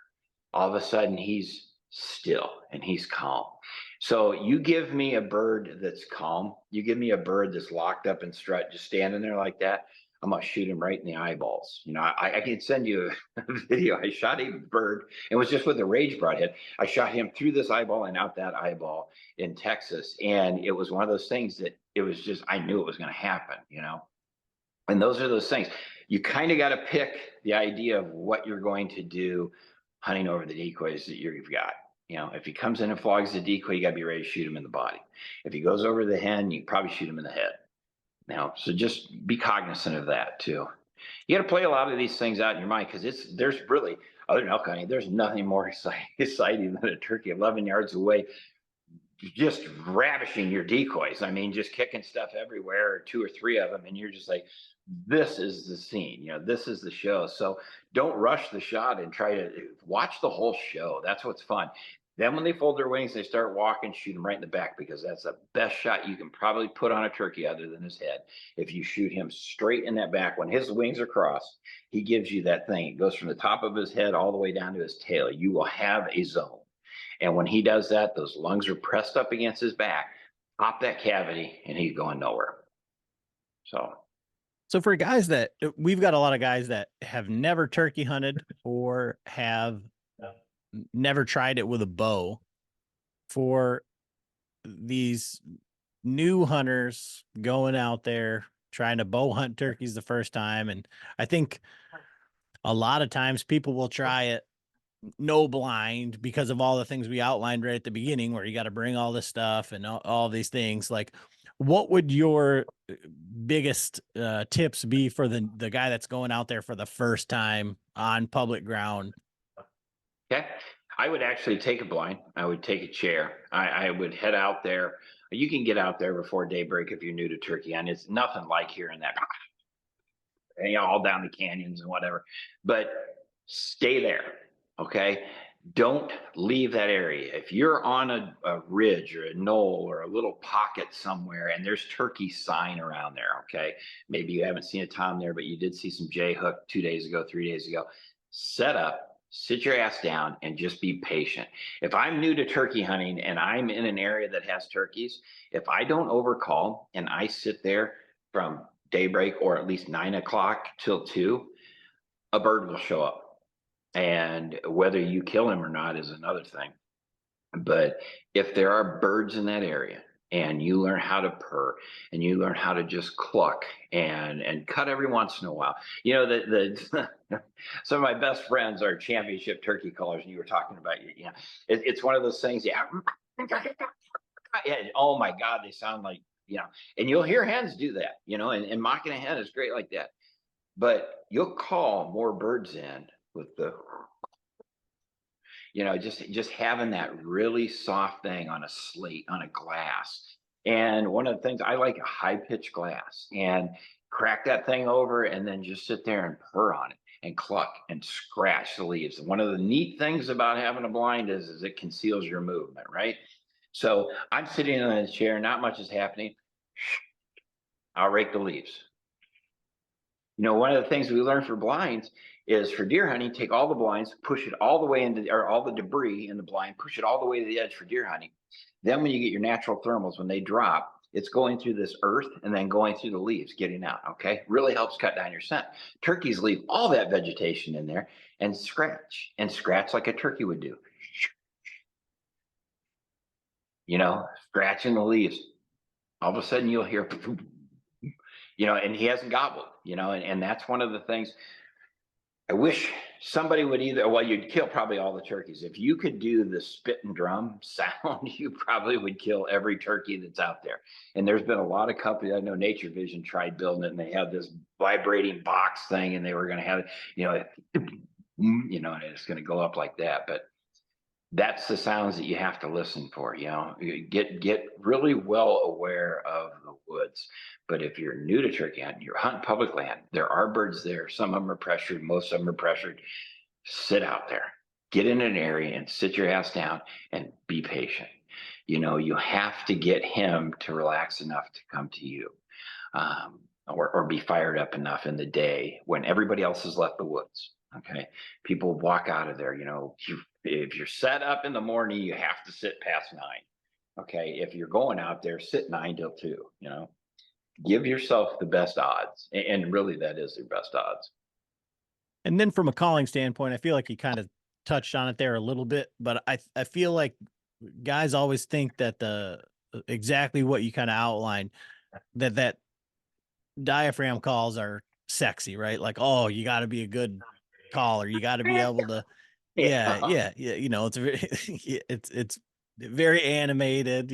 all of a sudden he's still and he's calm. So you give me a bird that's calm, you give me a bird that's locked up and strut, just standing there like that, I'm gonna shoot him right in the eyeballs. I can send you a video. I shot a bird, and it was just with a Rage broadhead. I shot him through this eyeball and out that eyeball in Texas, and it was one of those things that it was just, I knew it was going to happen, And those are those things. You kind of got to pick the idea of what you're going to do hunting over the decoys that you've got. If he comes in and flogs the decoy, you got to be ready to shoot him in the body. If he goes over the hen, you probably shoot him in the head. So just be cognizant of that too. You got to play a lot of these things out in your mind, because there's really, other than elk hunting, there's nothing more exciting than a turkey 11 yards away, just ravishing your decoys. I mean, just kicking stuff everywhere, 2 or 3 of them, and you're just like, this is the scene, this is the show. So don't rush the shot and try to watch the whole show. That's what's fun. Then when they fold their wings, they start walking, shoot them right in the back, because that's the best shot you can probably put on a turkey other than his head. If you shoot him straight in that back, when his wings are crossed, he gives you that thing. It goes from the top of his head all the way down to his tail. You will have a zone. And when he does that, those lungs are pressed up against his back, pop that cavity, and he's going nowhere. So for guys that, we've got a lot of guys that have never turkey hunted or have never tried it with a bow. For these new hunters going out there trying to bow hunt turkeys the first time, and I think a lot of times people will try it no blind because of all the things we outlined right at the beginning, where you got to bring all this stuff and all these things. Like, what would your biggest tips be for the guy that's going out there for the first time on public ground? Okay. I would actually take a blind. I would take a chair. I would head out there. You can get out there before daybreak if you're new to turkey, and it's nothing like hearing that, all down the canyons and whatever, but stay there. Okay. Don't leave that area. If you're on a ridge or a knoll or a little pocket somewhere and there's turkey sign around there, okay, maybe you haven't seen a tom there, but you did see some J hook 2 days ago, 3 days ago, set up, sit your ass down and just be patient. If I'm new to turkey hunting and I'm in an area that has turkeys, if I don't overcall and I sit there from daybreak or at least 9 o'clock till 2, a bird will show up. And whether you kill him or not is another thing. But if there are birds in that area and you learn how to purr and you learn how to just cluck and cut every once in a while, you know, the some of my best friends are championship turkey callers, and you were talking about, yeah, it's one of those things. Yeah. Yeah, oh my God, they sound like, and you'll hear hens do that, and mocking a hen is great like that. But you'll call more birds in with the, just having that really soft thing on a slate, on a glass. And one of the things I like, a high pitched glass, and crack that thing over and then just sit there and purr on it and cluck and scratch the leaves. One of the neat things about having a blind is it conceals your movement, right? So I'm sitting in a chair, not much is happening. I'll rake the leaves. One of the things we learned for blinds is for deer hunting, take all the blinds, push it all the way into, or all the debris in the blind, push it all the way to the edge for deer hunting. Then when you get your natural thermals, when they drop, it's going through this earth and then going through the leaves, getting out, okay? Really helps cut down your scent. Turkeys leave all that vegetation in there and scratch like a turkey would do. Scratching the leaves. All of a sudden you'll hear, and he hasn't gobbled, and that's one of the things. I wish somebody would you'd kill probably all the turkeys. If you could do the spit and drum sound, you probably would kill every turkey that's out there. And there's been a lot of companies, I know Nature Vision tried building it, and they had this vibrating box thing, and they were going to have it, and it's going to go up like that. But that's the sounds that you have to listen for. Get really well aware of the woods. But if you're new to turkey hunting, you're hunting public land, there are birds there. Some of them are pressured, most of them are pressured. Sit out there, get in an area and sit your ass down and be patient. You have to get him to relax enough to come to you, or be fired up enough in the day when everybody else has left the woods. Okay, people walk out of there. If you're set up in the morning, you have to sit past 9. Okay, if you're going out there, sit 9 till 2. Give yourself the best odds, and really that is your best odds. And then from a calling standpoint, I feel like you kind of touched on it there a little bit, but I feel like guys always think that exactly what you kind of outlined, that diaphragm calls are sexy, right? Like, oh, you got to be a good caller, you got to be able to, yeah. It's very animated,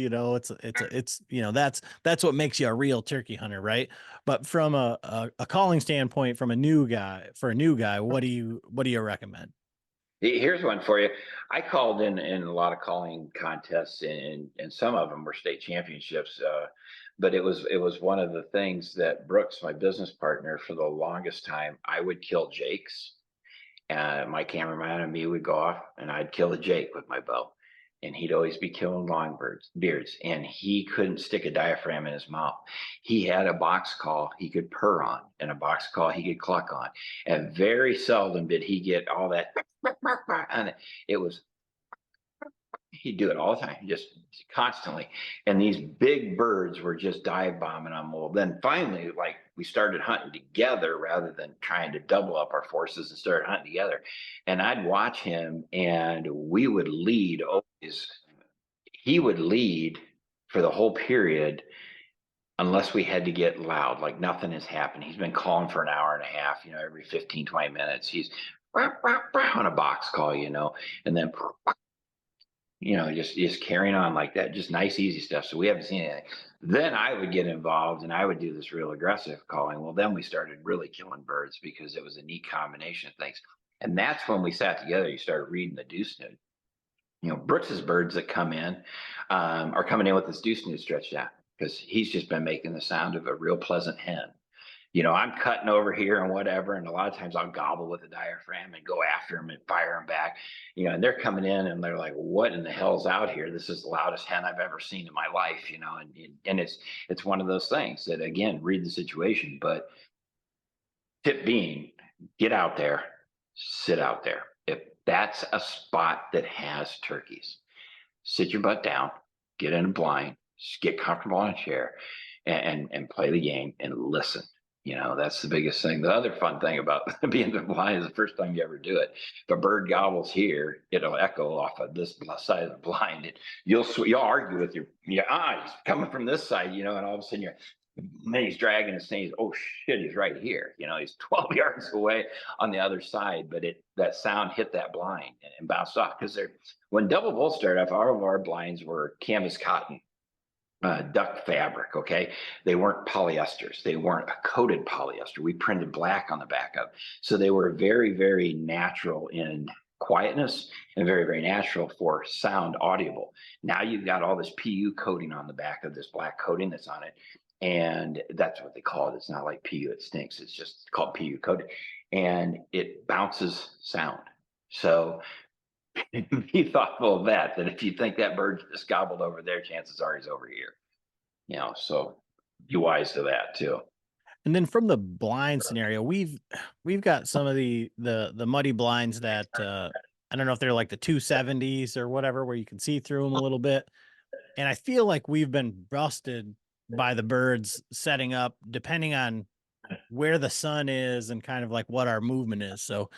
that's what makes you a real turkey hunter, right? But from a calling standpoint, from a new guy, what do you recommend? Here's one for you. I called in a lot of calling contests, and some of them were state championships. But it was one of the things that Brooks, my business partner, for the longest time, I would kill jakes. My cameraman and me would go off, and I'd kill a jake with my bow, and he'd always be killing beards, and he couldn't stick a diaphragm in his mouth. He had a box call he could purr on, and a box call he could cluck on, and very seldom did he get all that. And it was, he'd do it all the time, just constantly. And these big birds were just dive bombing on Well, then finally, like, we started hunting together rather than trying to double up our forces, and started hunting together. And I'd watch him, and we would lead always. He would lead for the whole period unless we had to get loud, like nothing has happened. He's been calling for an hour and a half, every 15, 20 minutes. He's on a box call, and then just carrying on like that, just nice, easy stuff. So we haven't seen anything. Then I would get involved, and I would do this real aggressive calling. Well, then we started really killing birds because it was a neat combination of things. And that's when we sat together. You started reading the deuce snood. Brooks's birds that come in are coming in with this deuce snood stretched out, because he's just been making the sound of a real pleasant hen. I'm cutting over here and whatever, and a lot of times I'll gobble with a diaphragm and go after them and fire them back, and they're coming in and they're like, what in the hell's out here? This is the loudest hen I've ever seen in my life, and it's one of those things that, again, read the situation. But tip being, get out there, sit out there. if that's a spot that has turkeys, sit your butt down, get in a blind, get comfortable on a chair, and play the game and listen. That's the biggest thing. The other fun thing about being the blind is the first time you ever do it. If a bird gobbles here, it'll echo off of this side of the blind. You'll argue with your eyes coming from this side, and all of a sudden he's dragging his thing. Oh shit, he's right here. He's 12 yards away on the other side, but that sound hit that blind and bounced off because when double bull started off, all of our blinds were canvas cotton. Duck fabric, okay? They weren't polyesters. They weren't a coated polyester. We printed black on the back of. So they were very, very natural in quietness and very, very natural for sound audible. Now you've got all this PU coating on the back of this black coating that's on it. And that's what they call it. It's not like PU, it stinks. It's just called PU coated. And it bounces sound. So be thoughtful of that if you think that bird just gobbled over there, chances are he's over here. So be wise to that too. And then from the blind scenario, we've got some of the muddy blinds that I don't know if they're like the 270s or whatever, where you can see through them a little bit. And I feel like we've been busted by the birds setting up depending on where the sun is and kind of like what our movement is. So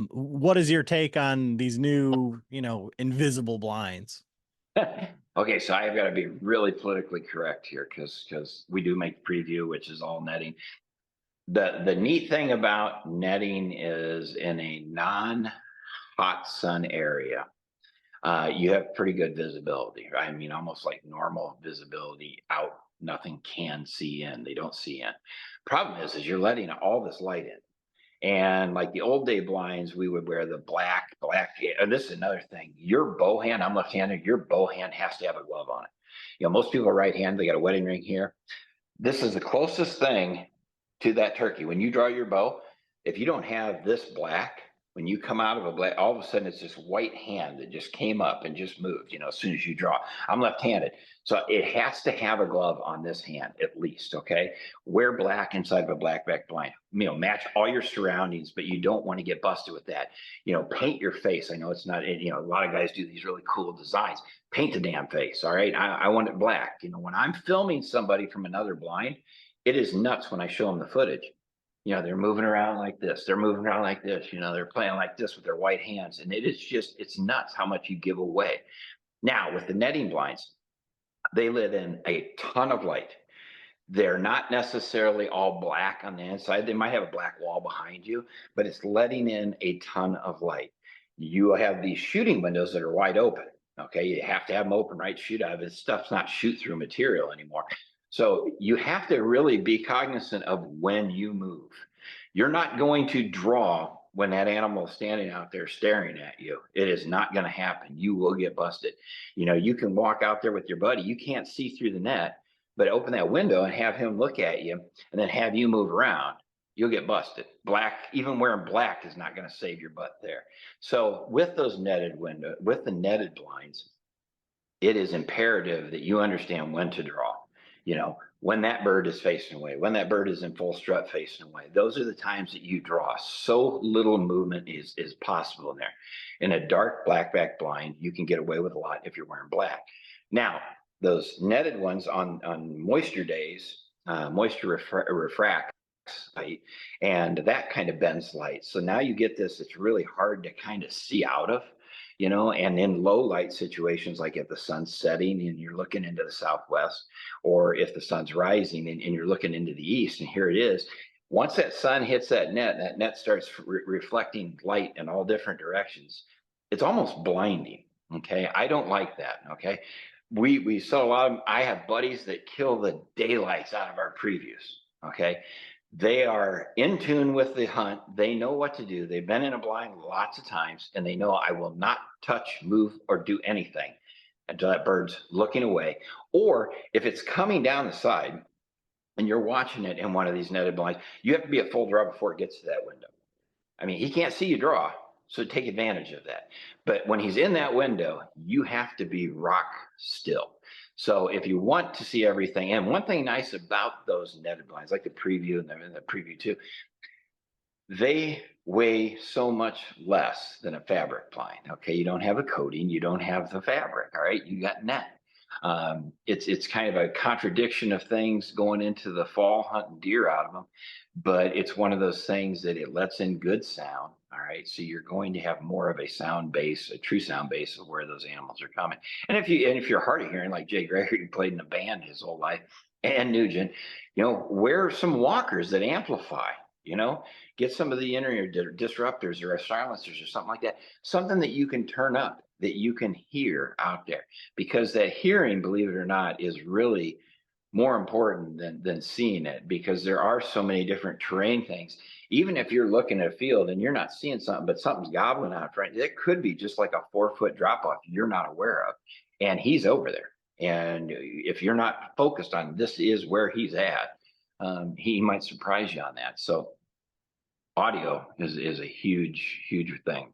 what is your take on these new, invisible blinds? Okay, so I've got to be really politically correct here because we do make preview, which is all netting. The neat thing about netting is in a non-hot sun area, you have pretty good visibility. Right? I mean, almost like normal visibility out. Nothing can see in. They don't see in. Problem is you're letting all this light in. And like the old day blinds, we would wear the black. And this is another thing. Your bow hand, I'm left-handed, your bow hand has to have a glove on it. Most people are right-handed, they got a wedding ring here. This is the closest thing to that turkey. When you draw your bow, if you don't have this black, when you come out of a black, all of a sudden it's this white hand that just came up and just moved, as soon as you draw. I'm left-handed. So it has to have a glove on this hand at least, okay? Wear black inside of a black back blind. Match all your surroundings, but you don't want to get busted with that. Paint your face. I know it's not, a lot of guys do these really cool designs. Paint the damn face, all right? I want it black. When I'm filming somebody from another blind, it is nuts when I show them the footage. They're moving around like this. They're moving around like this. They're playing like this with their white hands. And it's nuts how much you give away. Now, with the netting blinds, they let in a ton of light. They're not necessarily all black on the inside. They might have a black wall behind you, but it's letting in a ton of light. You have these shooting windows that are wide open. Okay, you have to have them open, right? Shoot out of it. This stuff's not shoot through material anymore. So you have to really be cognizant of when you move. You're not going to draw when that animal is standing out there staring at you. It is not going to happen. You will get busted. You can walk out there with your buddy. You can't see through the net, but open that window and have him look at you and then have you move around. You'll get busted. Black, even wearing black is not going to save your butt there. So with those with the netted blinds, it is imperative that you understand when to draw. When that bird is facing away, when that bird is in full strut facing away, those are the times that you draw. So little movement is possible in there. In a dark black back blind, you can get away with a lot if you're wearing black. Now, those netted ones on moisture days, moisture refracts light, and that kind of bends light. So now you get this, it's really hard to kind of see out of. And in low light situations, like if the sun's setting and you're looking into the southwest, or if the sun's rising and you're looking into the east, and here it is. Once that sun hits that net starts reflecting light in all different directions. It's almost blinding. Okay. I don't like that. Okay. We saw a lot of, I have buddies that kill the daylights out of our previews. Okay. They are in tune with the hunt. They know what to do. They've been in a blind lots of times, and they know I will not touch, move, or do anything until that bird's looking away. Or if it's coming down the side and you're watching it in one of these netted blinds, you have to be at full draw before it gets to that window. I mean, he can't see you draw, so take advantage of that. But when he's in that window, you have to be rock still. So if you want to see everything, and one thing nice about those netted blinds, like the preview and the preview too, they weigh so much less than a fabric blind. Okay, you don't have a coating, you don't have the fabric. All right, you got net. It's kind of a contradiction of things going into the fall hunting deer out of them, but it's one of those things that it lets in good sound. All right, so you're going to have more of a sound base, a true sound base of where those animals are coming. And if you're hard of hearing like Jay Gregory, who played in a band his whole life, and Nugent, wear some walkers that amplify. You know, get some of the inner disruptors or silencers or something like that, something that you can turn up, that you can hear out there, because that hearing, believe it or not, is really more important than seeing it, because there are so many different terrain things. Even if you're looking at a field and you're not seeing something, but something's gobbling out front, it could be just like a 4-foot drop off you're not aware of, and he's over there. And if you're not focused on this is where he's at, he might surprise you on that. So audio is a huge thing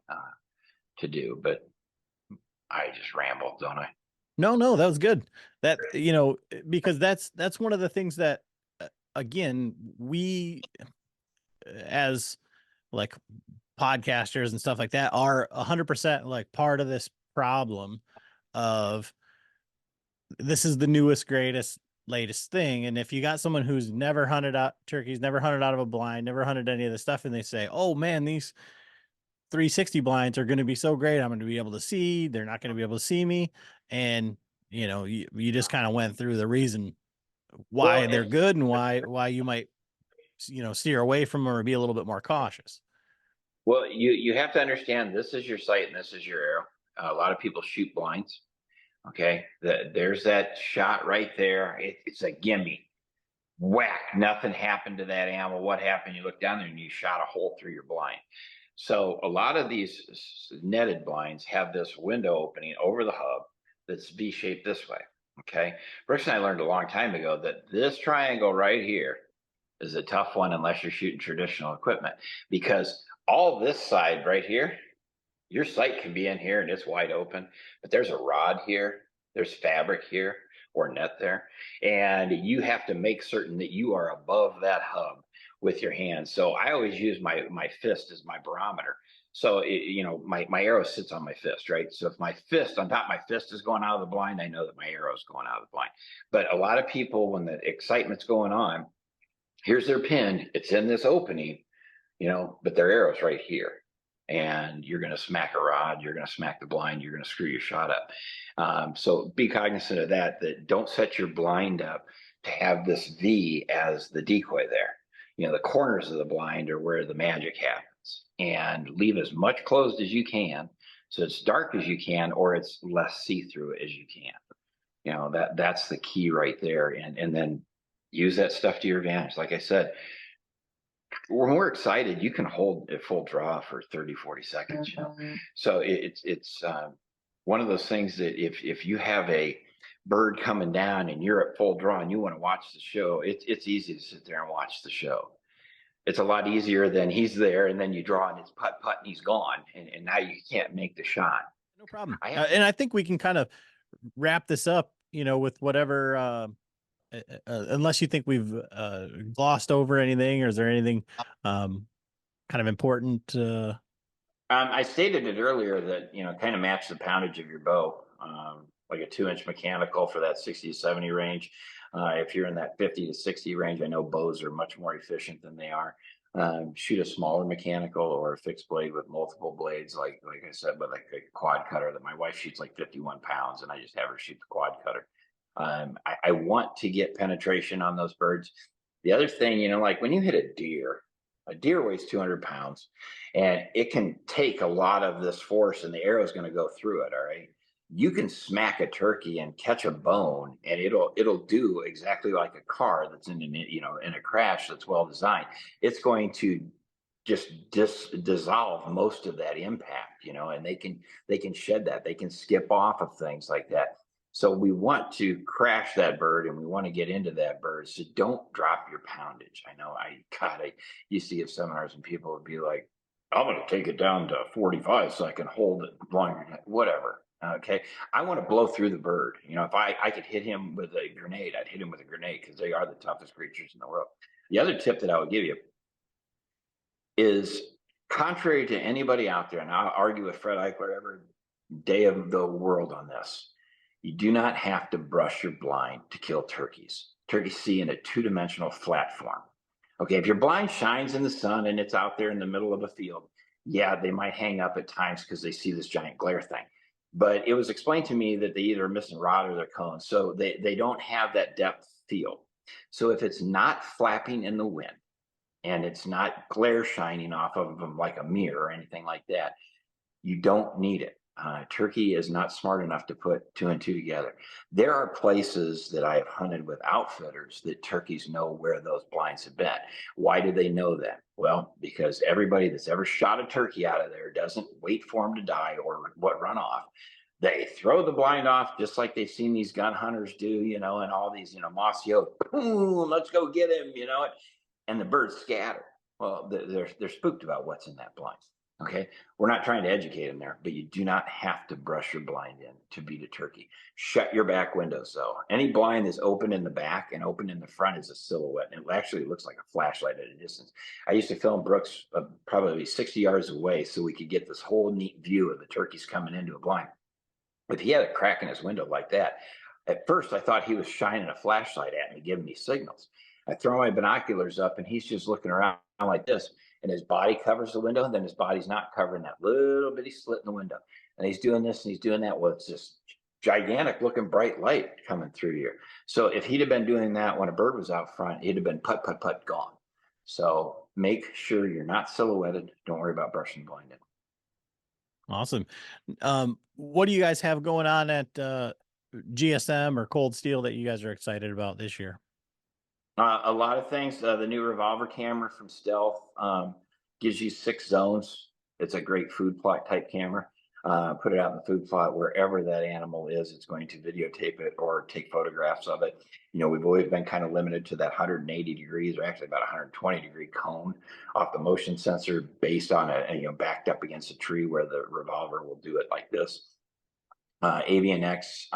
to do. But I just rambled, don't I? No, that was good. That, because that's one of the things that, again, we as like podcasters and stuff like that are 100% like part of this problem of this is the newest, greatest, latest thing. And if you got someone who's never hunted out turkeys, never hunted out of a blind, never hunted any of this stuff, and they say, oh man, these 360 blinds are going to be so great, I'm going to be able to see, they're not going to be able to see me. And you just kind of went through the reason why they're good and why you might steer away from them or be a little bit more cautious. Well, you have to understand, this is your sight and this is your arrow. A lot of people shoot blinds. Okay, there's that shot right there. It's a gimme. Whack, nothing happened to that animal. What happened? You look down there and you shot a hole through your blind. So a lot of these netted blinds have this window opening over the hub that's V-shaped this way. Okay, Brooks and I learned a long time ago that this triangle right here is a tough one unless you're shooting traditional equipment, because all this side right here, your sight can be in here and it's wide open, but there's a rod here, there's fabric here or net there, and you have to make certain that you are above that hub with your hands. So I always use my fist as my barometer. So my arrow sits on my fist, right? So if my fist on top of my fist is going out of the blind, I know that my arrow is going out of the blind. But a lot of people, when the excitement's going on, here's their pin, it's in this opening, but their arrow's right here. And you're going to smack a rod, you're going to smack the blind, you're going to screw your shot up. So be cognizant of that don't set your blind up to have this V as the decoy there. The corners of the blind are where the magic happens, and leave as much closed as you can, so it's dark as you can, or it's less see-through as you can. That's the key right there. And then use that stuff to your advantage. Like I said, when we're excited, you can hold a full draw for 30, 40 seconds. So it's one of those things that if you have a bird coming down and you're at full draw and you want to watch the show, it's easy to sit there and watch the show. It's a lot easier than he's there and then you draw and it's putt and he's gone, and now you can't make the shot. No problem. And I think we can kind of wrap this up, with whatever. Unless you think we've glossed over anything, or is there anything kind of important? I stated it earlier that, kind of match the poundage of your bow, like a 2-inch mechanical for that 60 to 70 range. If you're in that 50 to 60 range, I know bows are much more efficient than they are. Shoot a smaller mechanical or a fixed blade with multiple blades, like I said, with like a quad cutter that my wife shoots like 51 pounds, and I just have her shoot the quad cutter. I want to get penetration on those birds. The other thing, like when you hit a deer weighs 200 pounds, and it can take a lot of this force, and the arrow is going to go through it. All right. You can smack a turkey and catch a bone, and it'll do exactly like a car that's in a crash that's well designed. It's going to just dissolve most of that impact, and they can shed that. They can skip off of things like that. So we want to crash that bird and we want to get into that bird. So don't drop your poundage. I know I used to give seminars and people would be like, I'm going to take it down to 45 so I can hold it longer, whatever. Okay. I want to blow through the bird. If I could hit him with a grenade, I'd hit him with a grenade, because they are the toughest creatures in the world. The other tip that I would give you, is contrary to anybody out there, and I'll argue with Fred Eichler every day of the world on this. You do not have to brush your blind to kill turkeys. Turkeys see in a two-dimensional flat form. Okay, if your blind shines in the sun and it's out there in the middle of a field, yeah, they might hang up at times because they see this giant glare thing. But it was explained to me that they either are missing rod or their cones, so they don't have that depth field. So if it's not flapping in the wind and it's not glare shining off of them like a mirror or anything like that, you don't need it. Turkey is not smart enough to put two and two together. There are places that I have hunted with outfitters that turkeys know where those blinds have been. Why do they know that? Well, because everybody that's ever shot a turkey out of there doesn't wait for him to die or what run off. They throw the blind off just like they've seen these gun hunters do, and all these, mossy oak, boom, let's go get him, and the birds scatter. Well, they're spooked about what's in that blind. Okay, we're not trying to educate them there, but you do not have to brush your blind in to beat a turkey. Shut your back windows, though. Any blind that's open in the back and open in the front is a silhouette, and it actually looks like a flashlight at a distance. I used to film Brooks probably 60 yards away so we could get this whole neat view of the turkeys coming into a blind. If he had a crack in his window like that, at first I thought he was shining a flashlight at me, giving me signals. I throw my binoculars up, and he's just looking around like this, and his body covers the window, and then his body's not covering that little bitty slit in the window. And he's doing this and he's doing that. Well, it's just gigantic looking bright light coming through here. So if he'd have been doing that when a bird was out front, he'd have been put, put, put, gone. So make sure you're not silhouetted. Don't worry about brushing blind in. Awesome. What do you guys have going on at GSM or Cold Steel that you guys are excited about this year? A lot of things. The new revolver camera from Stealth gives you 6 zones. It's a great food plot type camera. Put it out in the food plot wherever that animal is. It's going to videotape it or take photographs of it. We've always been kind of limited to that 180 degrees, or actually about 120-degree cone off the motion sensor, based on backed up against a tree, where the revolver will do it like this. AVNX,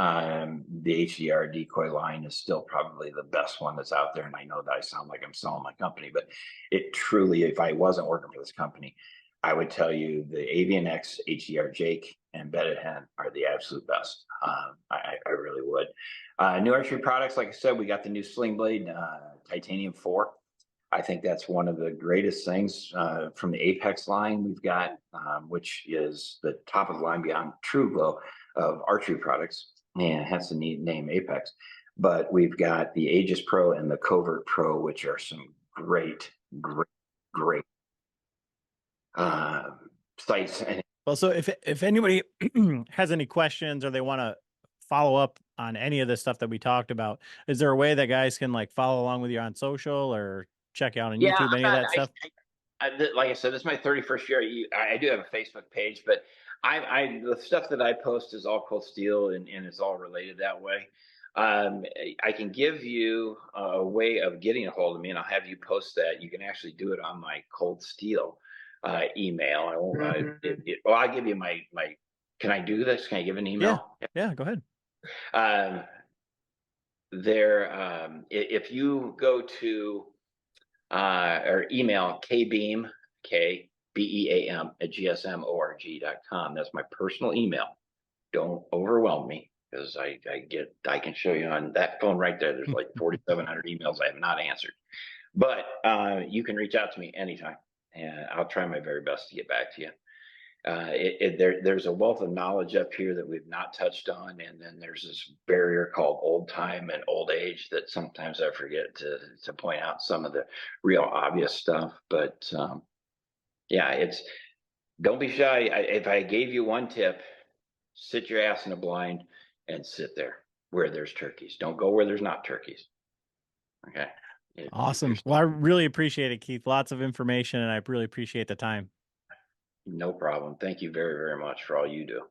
the HDR decoy line is still probably the best one that's out there. And I know that I sound like I'm selling my company, but it truly, if I wasn't working for this company, I would tell you the AVNX, HDR Jake, and Bedded Hen are the absolute best. I really would. New archery products, like I said, we got the new Sling Blade Titanium 4. I think that's one of the greatest things from the Apex line we've got, which is the top of the line beyond TruGlo of archery products, and hence the neat name Apex. But we've got the Aegis Pro and the Covert Pro, which are some great sights. Well, so if anybody has any questions or they want to follow up on any of this stuff that we talked about, is there a way that guys can follow along with you on social or check out on YouTube, any of that stuff? Like I said, this is my 31st year. I do have a Facebook page, but the stuff that I post is all Cold Steel, and it's all related that way. I can give you a way of getting a hold of me, and I'll have you post that. You can actually do it on my Cold Steel email. I won't. Well, I'll give you my. Can I do this? Can I give an email? Yeah, go ahead. If you go to or email kbeam, KBEAM at gsmorg.com. That's my personal email. Don't overwhelm me, because I can show you on that phone right there. There's like 4,700 emails I have not answered. But you can reach out to me anytime, and I'll try my very best to get back to you. There's a wealth of knowledge up here that we've not touched on, and then there's this barrier called old time and old age that sometimes I forget to point out some of the real obvious stuff. But yeah, don't be shy. If I gave you one tip, sit your ass in a blind and sit there where there's turkeys. Don't go where there's not turkeys. Okay. Awesome. Well, I really appreciate it, Keith. Lots of information, and I really appreciate the time. No problem. Thank you very, very much for all you do.